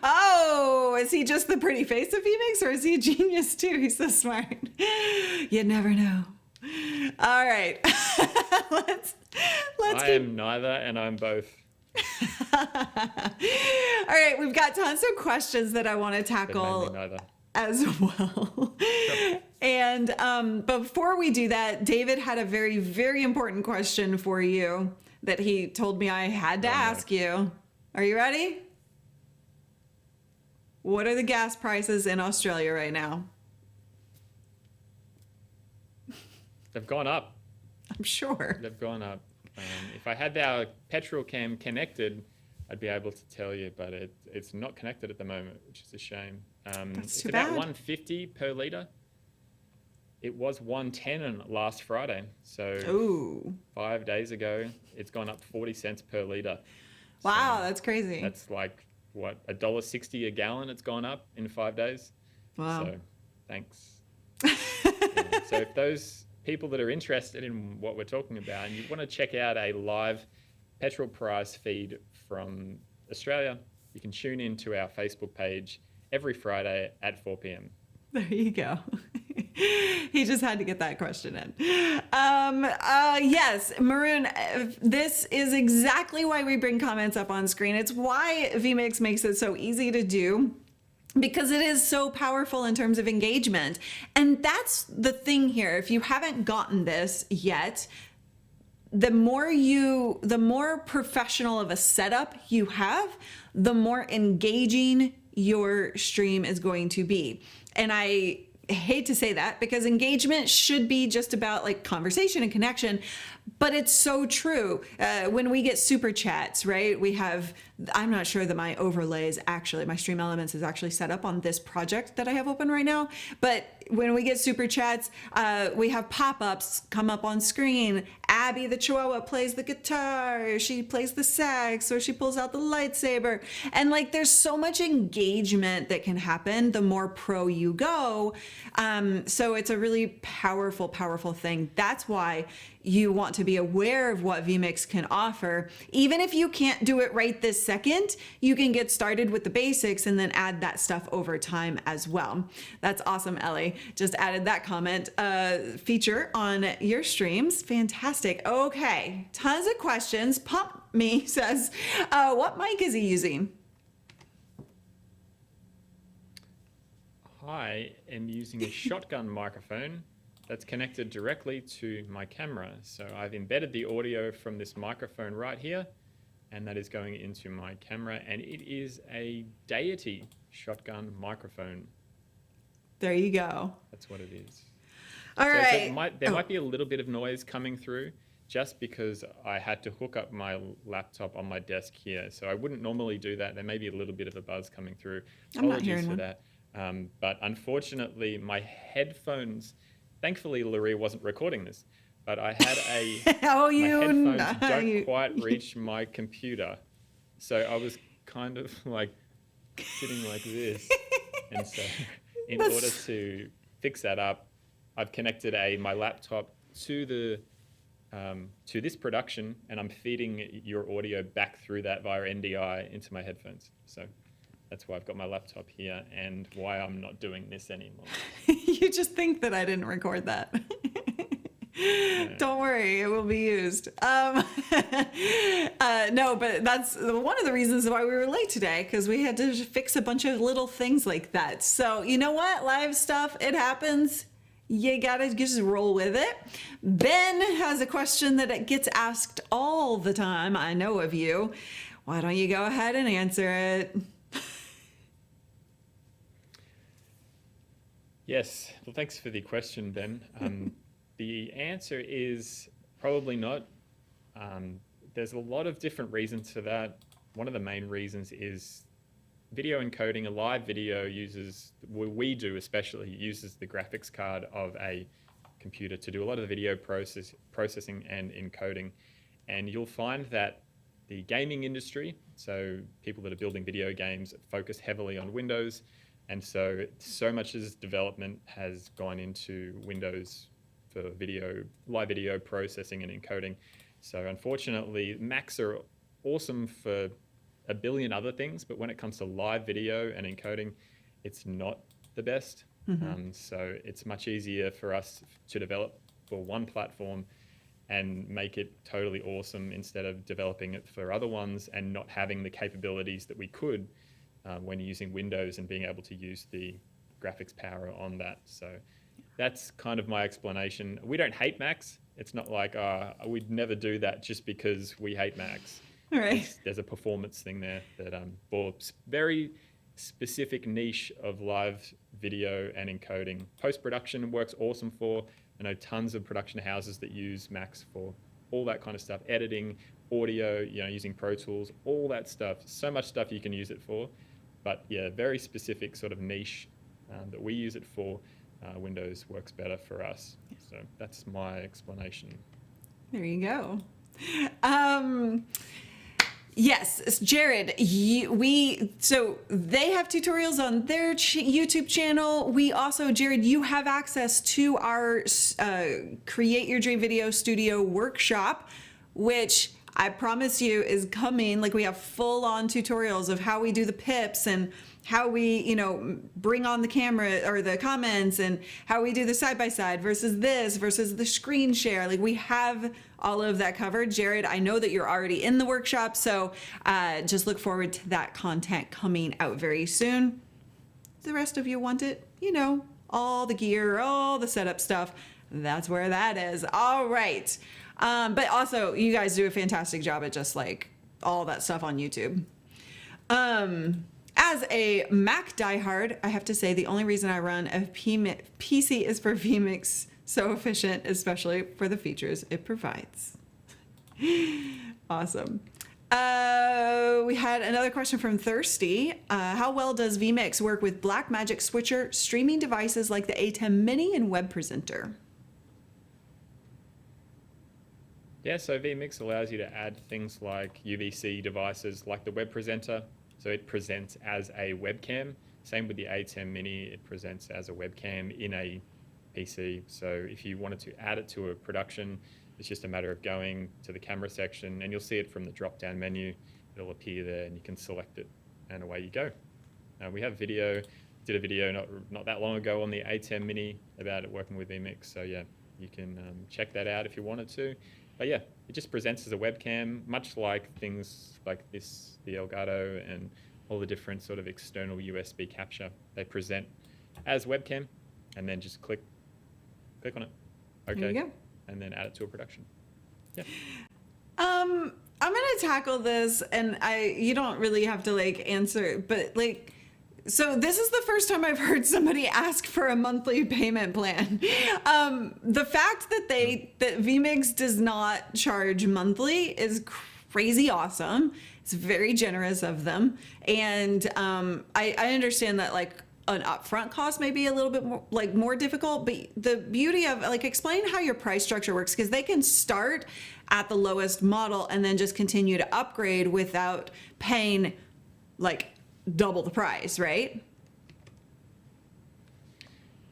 Oh, is he just the pretty face of vMix, or is he a genius too? He's so smart. You never know. All right. let's I am neither, and I'm both. All right, we've got tons of questions that I want to But tackle mainly neither. as well. And before we do that, David had a very, very important question for you that he told me I had to ask you. Are you ready? What are the gas prices in Australia right now? They've gone up. I'm sure. They've gone up. If I had our petrol cam connected, I'd be able to tell you, but it's not connected at the moment, which is a shame. That's It's too about bad. 150 per litre. It was 110 last Friday, so Ooh. 5 days ago, it's gone up 40 cents per litre. Wow, So that's crazy. that's like, what, $1.60 a gallon it's gone up in 5 days? Wow. So thanks. Yeah, so if those people that are interested in what we're talking about and you want to check out a live petrol price feed from Australia, you can tune in to our Facebook page every Friday at 4 p.m. There you go. He just had to get that question in. Yes, Maroon, this is exactly why we bring comments up on screen. It's why vMix makes it so easy to do, because it is so powerful in terms of engagement. And that's the thing here. If you haven't gotten this yet, the more professional of a setup you have, the more engaging your stream is going to be. And I hate to say that, because engagement should be just about like conversation and connection, but it's so true. When we get super chats, right? We have, I'm not sure that my overlay is actually, my Stream Elements is actually set up on this project that I have open right now. But when we get super chats, we have pop-ups come up on screen. Abby the Chihuahua plays the guitar, she plays the sax, or she pulls out the lightsaber. And like, there's so much engagement that can happen the more pro you go. So it's a really powerful, powerful thing. That's why you want to be aware of what vMix can offer. Even if you can't do it right this second, you can get started with the basics and then add that stuff over time as well. That's awesome, Ellie. Just added that comment feature on your streams. Fantastic. Okay, tons of questions. Pump Me says, what mic is he using? I am using a shotgun microphone that's connected directly to my camera. So I've embedded the audio from this microphone right here, and that is going into my camera, and it is a Deity shotgun microphone. There you go. That's what it is. All So right. there might be a little bit of noise coming through just because I had to hook up my laptop on my desk here. So I wouldn't normally do that. There may be a little bit of a buzz coming through. I'm not Apologies hearing for one. that. But unfortunately, my headphones, thankfully, Larry wasn't recording this, but I had Oh, my you headphones don't you- quite reach my computer. So I was kind of like sitting like this. And so in That's- order to fix that up, I've connected my laptop to this production, and I'm feeding your audio back through that via NDI into my headphones. So that's why I've got my laptop here and why I'm not doing this anymore. You just think that I didn't record that. Don't worry, it will be used. No, but that's one of the reasons why we were late today, because we had to fix a bunch of little things like that. So you know what? Live stuff, it happens. You gotta just roll with it. Ben has a question that it gets asked all the time. I know of you. Why don't you go ahead and answer it? Yes. Well, thanks for the question, Ben. The answer is probably not. There's a lot of different reasons for that. One of the main reasons is video encoding. A live video uses, we do especially, uses the graphics card of a computer to do a lot of the video processing and encoding. And you'll find that the gaming industry, so people that are building video games, focus heavily on Windows. And so much as development has gone into Windows for live video processing and encoding. So unfortunately, Macs are awesome for a billion other things, but when it comes to live video and encoding, it's not the best. So it's much easier for us to develop for one platform and make it totally awesome instead of developing it for other ones and not having the capabilities that we could when using Windows and being able to use the graphics power on that. So that's kind of my explanation. We don't hate Macs. It's not like we'd never do that just because we hate Macs. All right. There's a performance thing there that for very specific niche of live video and encoding. Post-production works awesome for. I know tons of production houses that use Macs for all that kind of stuff. Editing, audio, using Pro Tools, all that stuff. So much stuff you can use it for. But yeah, very specific sort of niche that we use it for. Windows works better for us. So that's my explanation. There you go. Yes, Jared, so they have tutorials on their YouTube channel. We also, Jared, you have access to our Create Your Dream Video Studio workshop, which I promise you is coming. Like, we have full on tutorials of how we do the pips and how we, bring on the camera or the comments and how we do the side-by-side versus this versus the screen share. Like, we have all of that covered. Jared, I know that you're already in the workshop, so just look forward to that content coming out very soon. The rest of you want it, all the gear, all the setup stuff. That's where that is. All right. But also, you guys do a fantastic job at just like all that stuff on YouTube. As a Mac diehard, I have to say the only reason I run a PC is for vMix. So efficient, especially for the features it provides. Awesome. We had another question from Thirsty. How well does vMix work with Blackmagic switcher streaming devices like the A10 Mini and Web Presenter? Yeah, so vMix allows you to add things like UVC devices like the Web Presenter. So it presents as a webcam. Same with the A10 Mini, it presents as a webcam in a PC. So if you wanted to add it to a production, it's just a matter of going to the camera section and you'll see it from the drop-down menu. It'll appear there and you can select it and away you go. We have video, did a video not that long ago on the A10 Mini about it working with vMix. So yeah, you can check that out if you wanted to. But yeah, it just presents as a webcam, much like things like this, the Elgato and all the different sort of external USB capture. They present as webcam and then just click on it. Okay. There you go. And then add it to a production. Yeah. I'm gonna tackle this, and you don't really have to like answer, but like, so this is the first time I've heard somebody ask for a monthly payment plan. The fact that that vMix does not charge monthly is crazy awesome. It's very generous of them, and I understand that like an upfront cost may be a little bit more difficult, but the beauty of like, explain how your price structure works, because they can start at the lowest model and then just continue to upgrade without paying like double the price, right?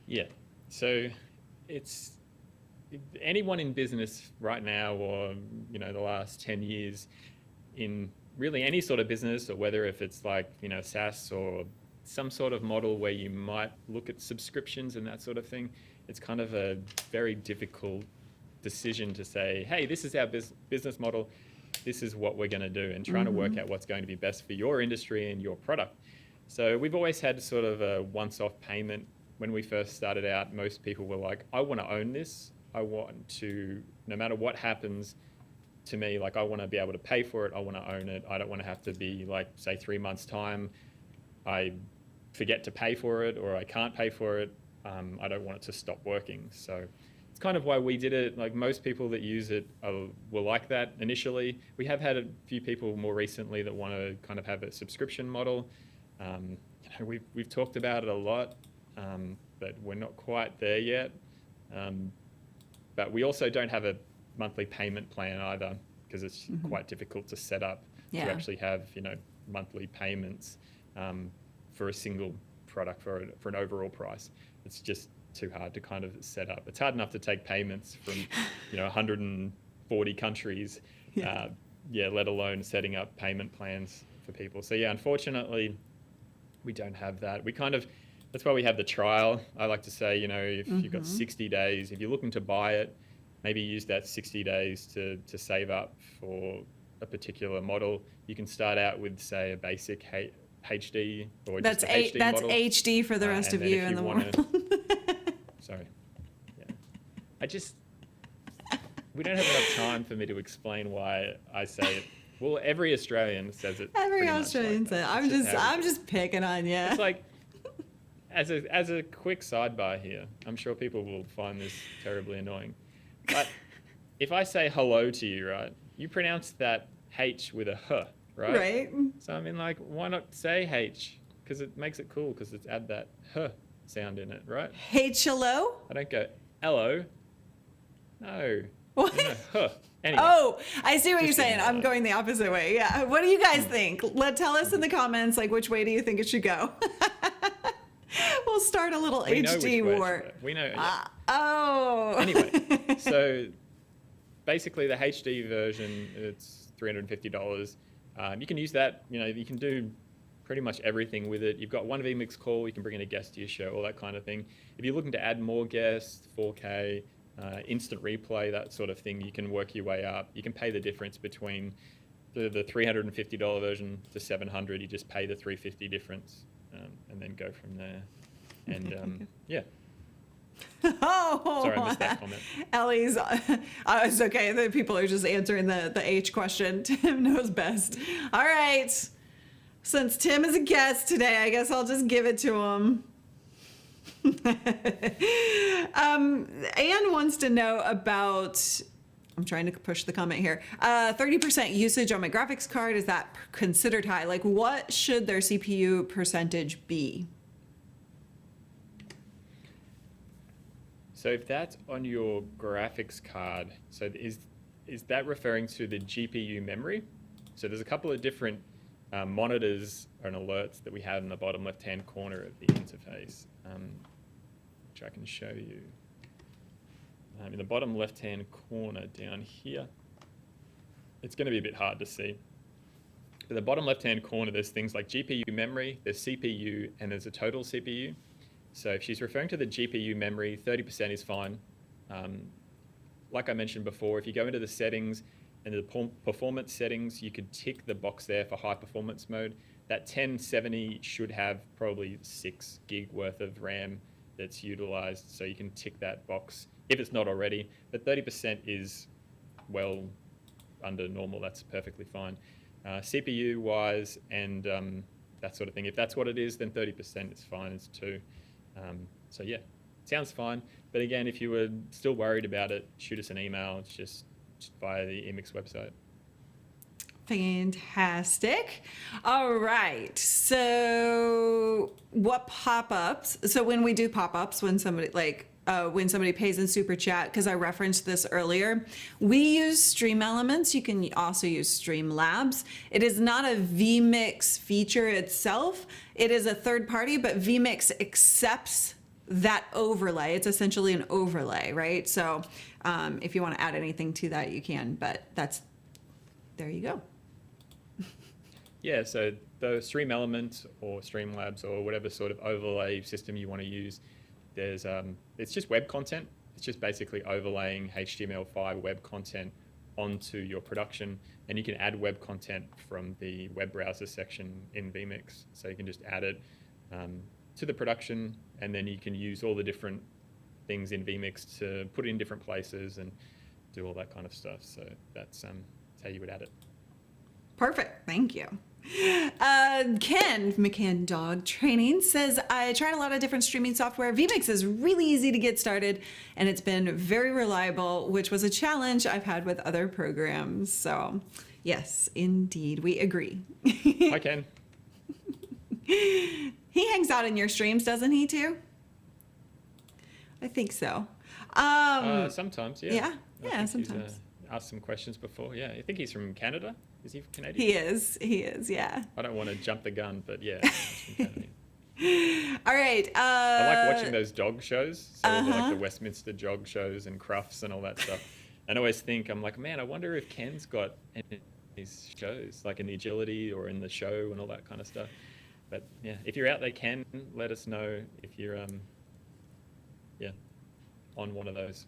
Yeah. So it's anyone in business right now, or the last 10 years, in really any sort of business, or whether if it's like SaaS or some sort of model where you might look at subscriptions and that sort of thing, it's kind of a very difficult decision to say, hey, this is our business model, this is what we're going to do, and trying to work out what's going to be best for your industry and your product. So we've always had sort of a once-off payment. When we first started out, most people were like, I want to own this. I want to, no matter what happens to me, like I want to be able to pay for it. I want to own it. I don't want to have to be like, say 3 months time, I forget to pay for it or I can't pay for it. I don't want it to stop working. So it's kind of why we did it. Like most people that use it were like that initially. We have had a few people more recently that want to kind of have a subscription model. We've talked about it a lot, but we're not quite there yet. But we also don't have a monthly payment plan either, because it's quite difficult to set up to actually have monthly payments for a single product for an overall price. It's just too hard to kind of set up. It's hard enough to take payments from 140 countries, let alone setting up payment plans for people. So yeah, unfortunately, we don't have that. We kind of, that's why we have the trial. I like to say, you know, if you've got 60 days, if you're looking to buy it, maybe use that 60 days to save up for a particular model. You can start out with, say, a basic HD or That's just a HD that's model. HD for the rest And of then you if in the wanna- world. Sorry. Yeah. We don't have enough time for me to explain why I say it. Well, every Australian says it. Every pretty much Australian like said, that. I'm It's just how we I'm do it. just picking on you. It's like, as a quick sidebar here, I'm sure people will find this terribly annoying. But if I say hello to you, right, you pronounce that H with a H, right? Right. So I mean, like, why not say H? Because it makes it cool, because it's add that H sound in it, right? Hello? I don't go, hello. No. What? No, huh. Anyway. Oh, I see what you're Just saying. ignore I'm that. going the opposite way. Yeah. What do you guys think? Tell us in the comments, like, which way do you think it should go? We'll start a little We know HD which way it should war. go. We know. Yeah. Oh. Anyway, so basically the HD version, it's $350. You can use that. You know, you can do pretty much everything with it. You've got one vMix call. You can bring in a guest to your show, all that kind of thing. If you're looking to add more guests, 4K, instant replay, that sort of thing, you can work your way up. You can pay the difference between the $350 version to $700. You just pay the $350 difference, and then go from there. And yeah. Oh, Sorry, I missed that comment. Ellie's, it's okay. The people are just answering the H question. Tim knows best. All right. Since Tim is a guest today, I guess I'll just give it to him. Anne wants to know about, I'm trying to push the comment here, 30% usage on my graphics card. Is that considered high? Like, what should their CPU percentage be? So if that's on your graphics card, so is that referring to the GPU memory? So there's a couple of different monitors and alerts that we have in the bottom left-hand corner of the interface, which I can show you. In the bottom left-hand corner down here, it's going to be a bit hard to see. But the bottom left-hand corner, there's things like GPU memory, there's CPU, and there's a total CPU. So if she's referring to the GPU memory, 30% is fine. Like I mentioned before, if you go into the settings and the performance settings, you could tick the box there for high performance mode. That 1070 should have probably 6 gig worth of RAM that's utilized, so you can tick that box if it's not already. But 30% is well under normal. That's perfectly fine. CPU wise and that sort of thing. If that's what it is, then 30% is fine. It's 2. So yeah, sounds fine. But again, if you were still worried about it, shoot us an email. It's just via the vMix website. Fantastic. All right. So what pop-ups? So when we do pop-ups, when somebody when somebody pays in Super Chat, because I referenced this earlier, we use Stream Elements. You can also use Streamlabs. It is not a vMix feature itself. It is a third party, but vMix accepts that overlay. It's essentially an overlay, right? So if you want to add anything to that, you can, but there you go. Yeah, so the Stream Element or Streamlabs or whatever sort of overlay system you want to use, there's it's just web content. It's just basically overlaying HTML5 web content onto your production, and you can add web content from the web browser section in vMix. So you can just add it to the production, and then you can use all the different things in vMix to put it in different places and do all that kind of stuff. So that's how you would add it. Perfect. Thank you. Ken, McCann Dog Training, says, I tried a lot of different streaming software. vMix is really easy to get started, and it's been very reliable, which was a challenge I've had with other programs. So, yes, indeed, we agree. Hi, Ken. He hangs out in your streams, doesn't he, too? I think so. Sometimes, yeah. Yeah, I yeah, think he's, sometimes. asked some questions before. Yeah, I think he's from Canada. Is he Canadian? He is, yeah. I don't want to jump the gun, but yeah, he's from Canada. All right. I like watching those dog shows, so like the Westminster jog shows and Crufts and all that stuff. And I always think, I'm like, man, I wonder if Ken's got these shows, like in the agility or in the show and all that kind of stuff. But yeah, if you're out there, Ken, let us know if you're on one of those.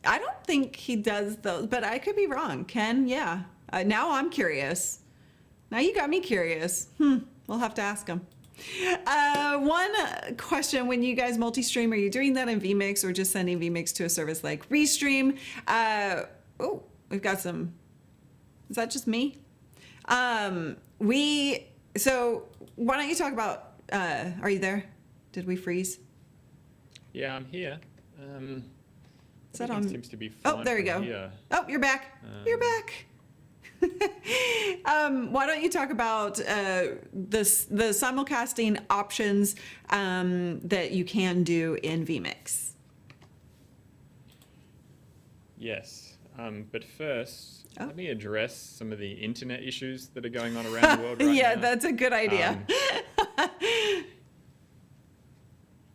I don't think he does those, but I could be wrong. Ken, yeah. Now I'm curious. Now you got me curious. We'll have to ask him. One question: when you guys multi-stream, are you doing that in vMix or just sending vMix to a service like Restream? We've got some. Is that just me? So why don't you talk about? Are you there? Did we freeze? Yeah, I'm here. Is that on? Seems to be fine. Oh, there you go. Here. Oh, you're back. You're back. Why don't you talk about the simulcasting options that you can do in vMix? Yes, but first, let me address some of the internet issues that are going on around the world right Yeah, now. that's a good idea.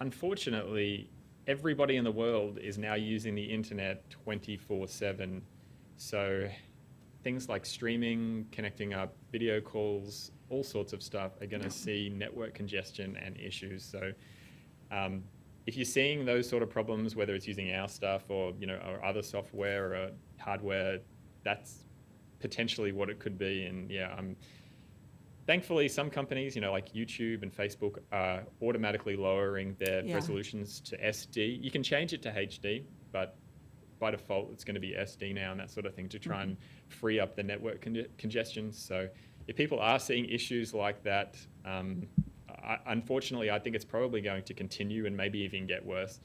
Unfortunately, everybody in the world is now using the internet 24/7. So things like streaming, connecting up video calls, all sorts of stuff are going to see network congestion and issues. So if you're seeing those sort of problems, whether it's using our stuff or, or other software or hardware, that's potentially what it could be. And yeah, thankfully some companies, like YouTube and Facebook, are automatically lowering their resolutions to SD. You can change it to HD, but by default, it's going to be SD now and that sort of thing to try and free up the network congestion. So if people are seeing issues like that, unfortunately, I think it's probably going to continue and maybe even get worse.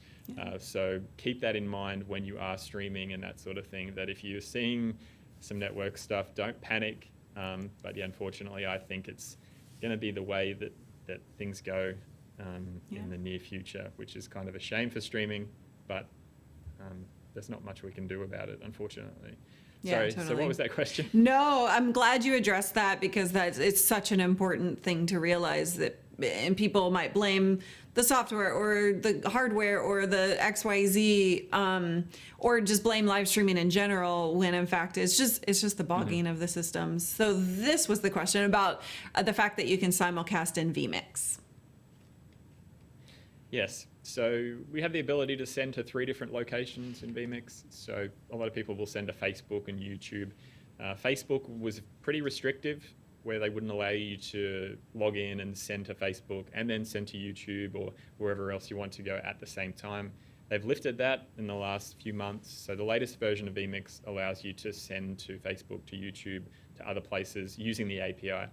So keep that in mind when you are streaming and that sort of thing, that if you're seeing some network stuff, don't panic. But yeah, unfortunately, I think it's going to be the way that things go in the near future, which is kind of a shame for streaming, but there's not much we can do about it, unfortunately. Yeah, Sorry, totally. So what was that question? No, I'm glad you addressed that because it's such an important thing to realize that, and people might blame the software or the hardware or the XYZ, or just blame live streaming in general, when in fact it's just the bogging of the systems. So this was the question about the fact that you can simulcast in vMix. Yes. So we have the ability to send to 3 different locations in vMix. So a lot of people will send to Facebook and YouTube. Facebook was pretty restrictive, where they wouldn't allow you to log in and send to Facebook and then send to YouTube or wherever else you want to go at the same time. They've lifted that in the last few months. So the latest version of vMix allows you to send to Facebook, to YouTube, to other places using the API.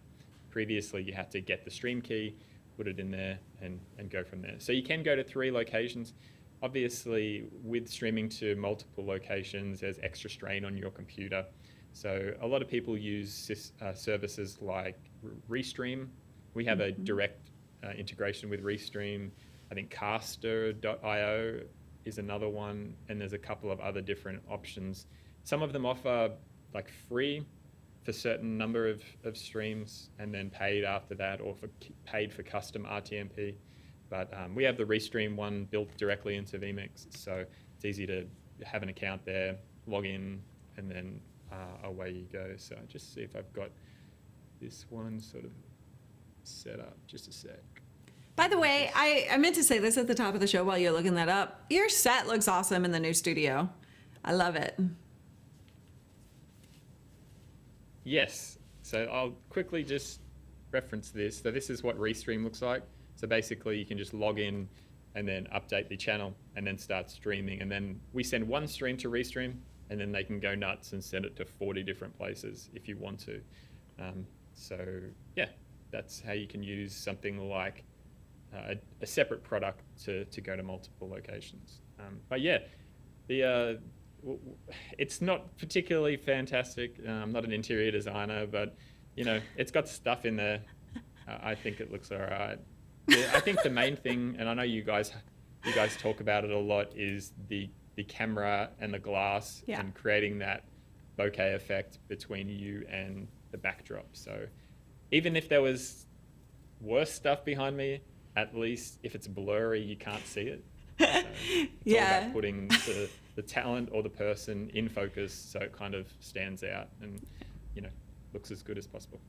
Previously, you had to get the stream key, put it in there and go from there. So you can go to 3 locations. Obviously, with streaming to multiple locations, there's extra strain on your computer. So a lot of people use services like Restream. We have a direct integration with Restream. I think Caster.io is another one, and there's a couple of other different options. Some of them offer like free for certain number of streams and then paid after that, or paid for custom RTMP. But we have the Restream one built directly into vMix, so it's easy to have an account there, log in, and then away you go. So just see if I've got this one sort of set up. Just a sec. By the way, I meant to say this at the top of the show while you're looking that up. Your set looks awesome in the new studio. I love it. Yes. So I'll quickly just reference this. So this is what Restream looks like. So basically you can just log in and then update the channel and then start streaming. And then we send one stream to Restream, and then they can go nuts and send it to 40 different places if you want to. So yeah, that's how you can use something like a separate product to go to multiple locations. But yeah, it's not particularly fantastic. I'm not an interior designer, but it's got stuff in there. I think it looks all right. I think the main thing, and I know you guys talk about it a lot, is the camera and the glass and creating that bokeh effect between you and the backdrop. So even if there was worse stuff behind me, at least if it's blurry, you can't see it. So it's all about putting the talent or the person in focus so it kind of stands out. And looks as good as possible.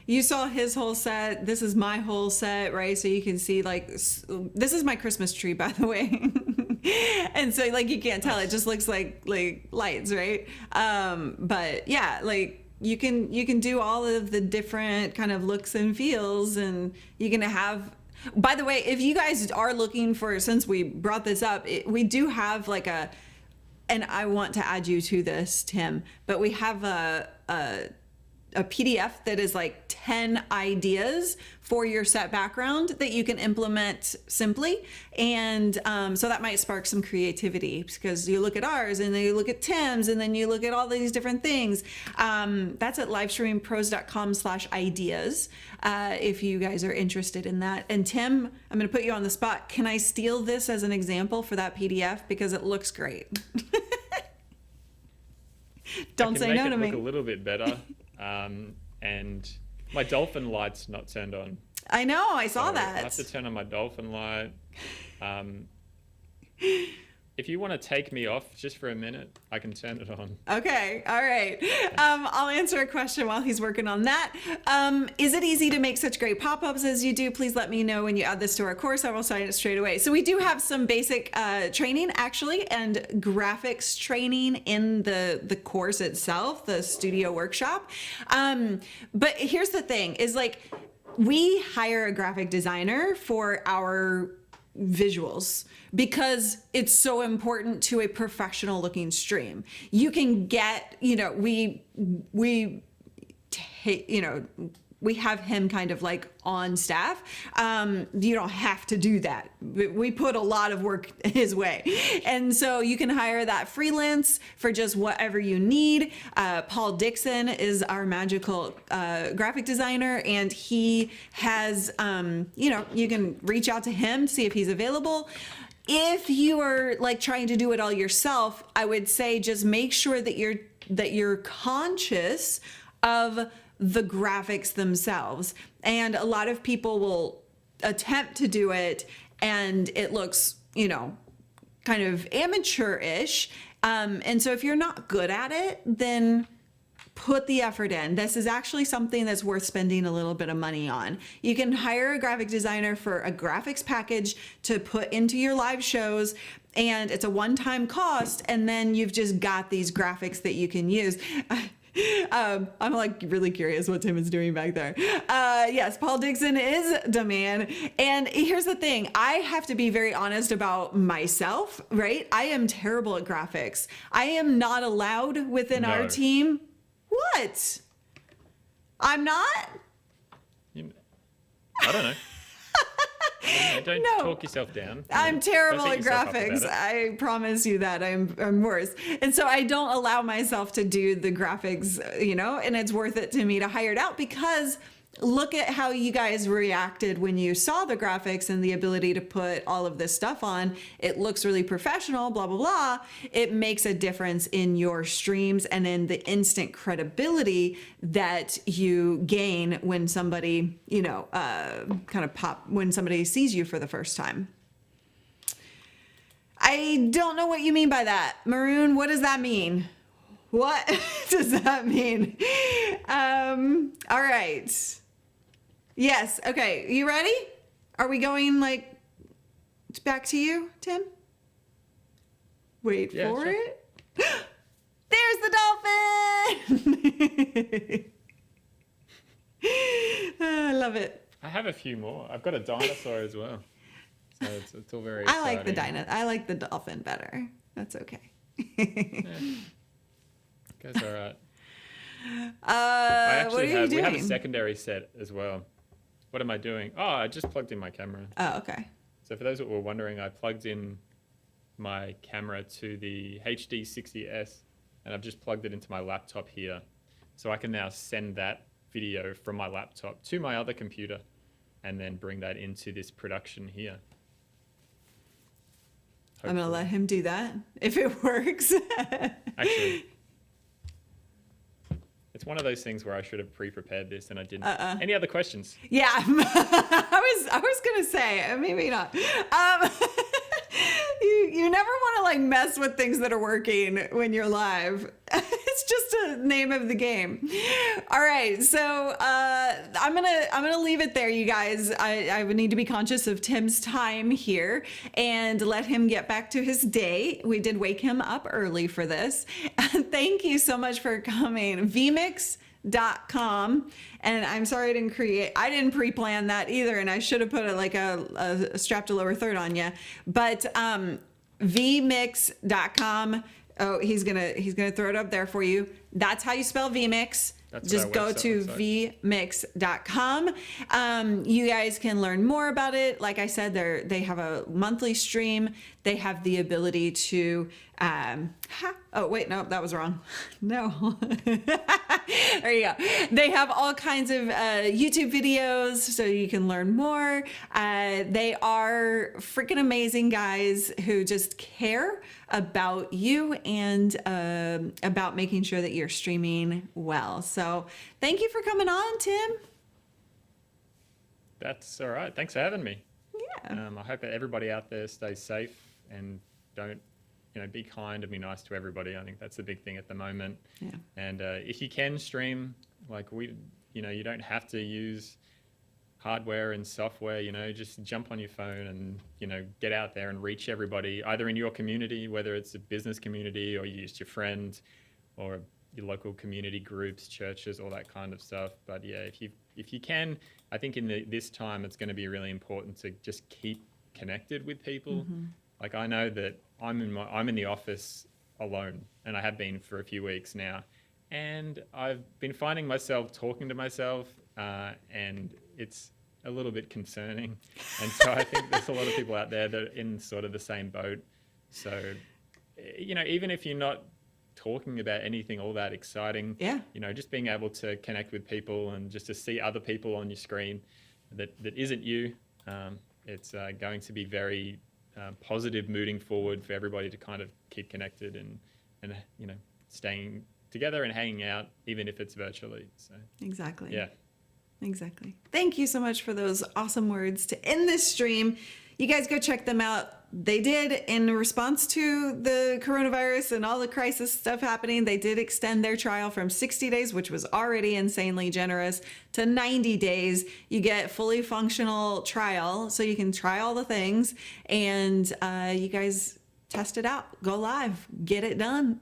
You saw his whole set. This is my whole set, right? So you can see like this is my Christmas tree, by the way. And so like you can't tell, it just looks like lights, right? But yeah, like you can do all of the different kind of looks and feels, and you can have. By the way, if you guys are looking for, since we brought this up, we do have like and I want to add you to this, Tim, but we have a PDF that is like 10 ideas for your set background that you can implement simply. And so that might spark some creativity, because you look at ours and then you look at Tim's and then you look at all these different things. That's at livestreamingpros.com/ideas if you guys are interested in that. And Tim, I'm going to put you on the spot. Can I steal this as an example for that PDF? Because it looks great. Don't say no to me. Look a little bit better. And my dolphin light's not turned on. I know, I saw that. I have to turn on my dolphin light. If you want to take me off just for a minute, I can turn it on. Okay, all right. I'll answer a question while he's working on that. Is it easy to make such great pop-ups as you do? Please let me know when you add this to our course. I will sign it straight away. So we do have some basic training actually, and graphics training in the course itself, the studio workshop. But here's the thing, is like we hire a graphic designer for our visuals because it's so important to a professional looking stream. You can get, we have him kind of like on staff. You don't have to do that. We put a lot of work his way. And so you can hire that freelance for just whatever you need. Paul Dixon is our magical graphic designer, and he has, you can reach out to him, see if he's available. If you are like trying to do it all yourself, I would say just make sure that you're conscious of the graphics themselves. And a lot of people will attempt to do it and it looks, kind of amateurish. And so if you're not good at it, then put the effort in. This is actually something that's worth spending a little bit of money on. You can hire a graphic designer for a graphics package to put into your live shows, and it's a one-time cost, and then you've just got these graphics that you can use. I'm like really curious what Tim is doing back there. Yes, Paul Dixon is the man. And here's the thing, I have to be very honest about myself, right? I am terrible at graphics. I am not allowed within our team. What? I'm not? I don't know. Don't talk yourself down. I'm terrible at graphics. I promise you that. I'm worse. And so I don't allow myself to do the graphics, and it's worth it to me to hire it out, because look at how you guys reacted when you saw the graphics and the ability to put all of this stuff on. It looks really professional, blah, blah, blah. It makes a difference in your streams and in the instant credibility that you gain when somebody, when somebody sees you for the first time. I don't know what you mean by that. Maroon, what does that mean? What does that mean? All right. Yes. Okay. You ready? Are we going back to you, Tim? Wait for it. There's the dolphin. I love it. I have a few more. I've got a dinosaur as well. So it's all very exciting. I like the dolphin better. That's okay. Goes all right. What are you doing? We have a secondary set as well. What am I doing? Oh, I just plugged in my camera. Oh, okay. So for those that were wondering, I plugged in my camera to the HD60S, and I've just plugged it into my laptop here. So I can now send that video from my laptop to my other computer and then bring that into this production here. Hopefully. I'm going to let him do that if it works. Actually, it's one of those things where I should have pre-prepared this and I didn't. Any other questions? Yeah, I was gonna say maybe not. You never want to mess with things that are working when you're live. It's It's just a name of the game. All right, so I'm gonna leave it there, you guys. I would need to be conscious of Tim's time here and let him get back to his day. We did wake him up early for this. Thank you so much for coming. vMix.com, and I'm sorry I didn't pre-plan that either, and I should have put a strap to lower third on you, but vMix.com. Oh, he's gonna throw it up there for you. That's how you spell vMix. Just go to vmix.com. You guys can learn more about it. Like I said, they have a monthly stream. They have the ability to, oh wait, no, that was wrong. No. There you go. They have all kinds of YouTube videos so you can learn more. They are freaking amazing guys who just care about you and about making sure that you're streaming well. So thank you for coming on, Tim. That's all right. Thanks for having me. Yeah. I hope that everybody out there stays safe and don't, be kind and be nice to everybody. I think that's the big thing at the moment. Yeah. And if you can stream, you don't have to use hardware and software, just jump on your phone and, get out there and reach everybody, either in your community, whether it's a business community or you use your friend or your local community groups, churches, all that kind of stuff. But yeah, if you can, I think in this time, it's going to be really important to just keep connected with people. Mm-hmm. Like I know that I'm in the office alone, and I have been for a few weeks now, and I've been finding myself talking to myself, and it's a little bit concerning. And so I think there's a lot of people out there that are in sort of the same boat. So, even if you're not talking about anything all that exciting, Yeah. Just being able to connect with people and just to see other people on your screen that isn't you, it's going to be very positive moving forward for everybody to kind of keep connected and staying together and hanging out, even if it's virtually. So Exactly. yeah. Exactly. Thank you so much for those awesome words to end this stream. You guys go check them out. They did, in response to the coronavirus and all the crisis stuff happening, they did extend their trial from 60 days, which was already insanely generous, to 90 days. You get fully functional trial, so you can try all the things, and you guys test it out. Go live. Get it done.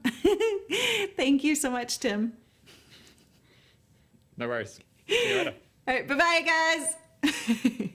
Thank you so much, Tim. No worries. See you later. All right, bye-bye, guys.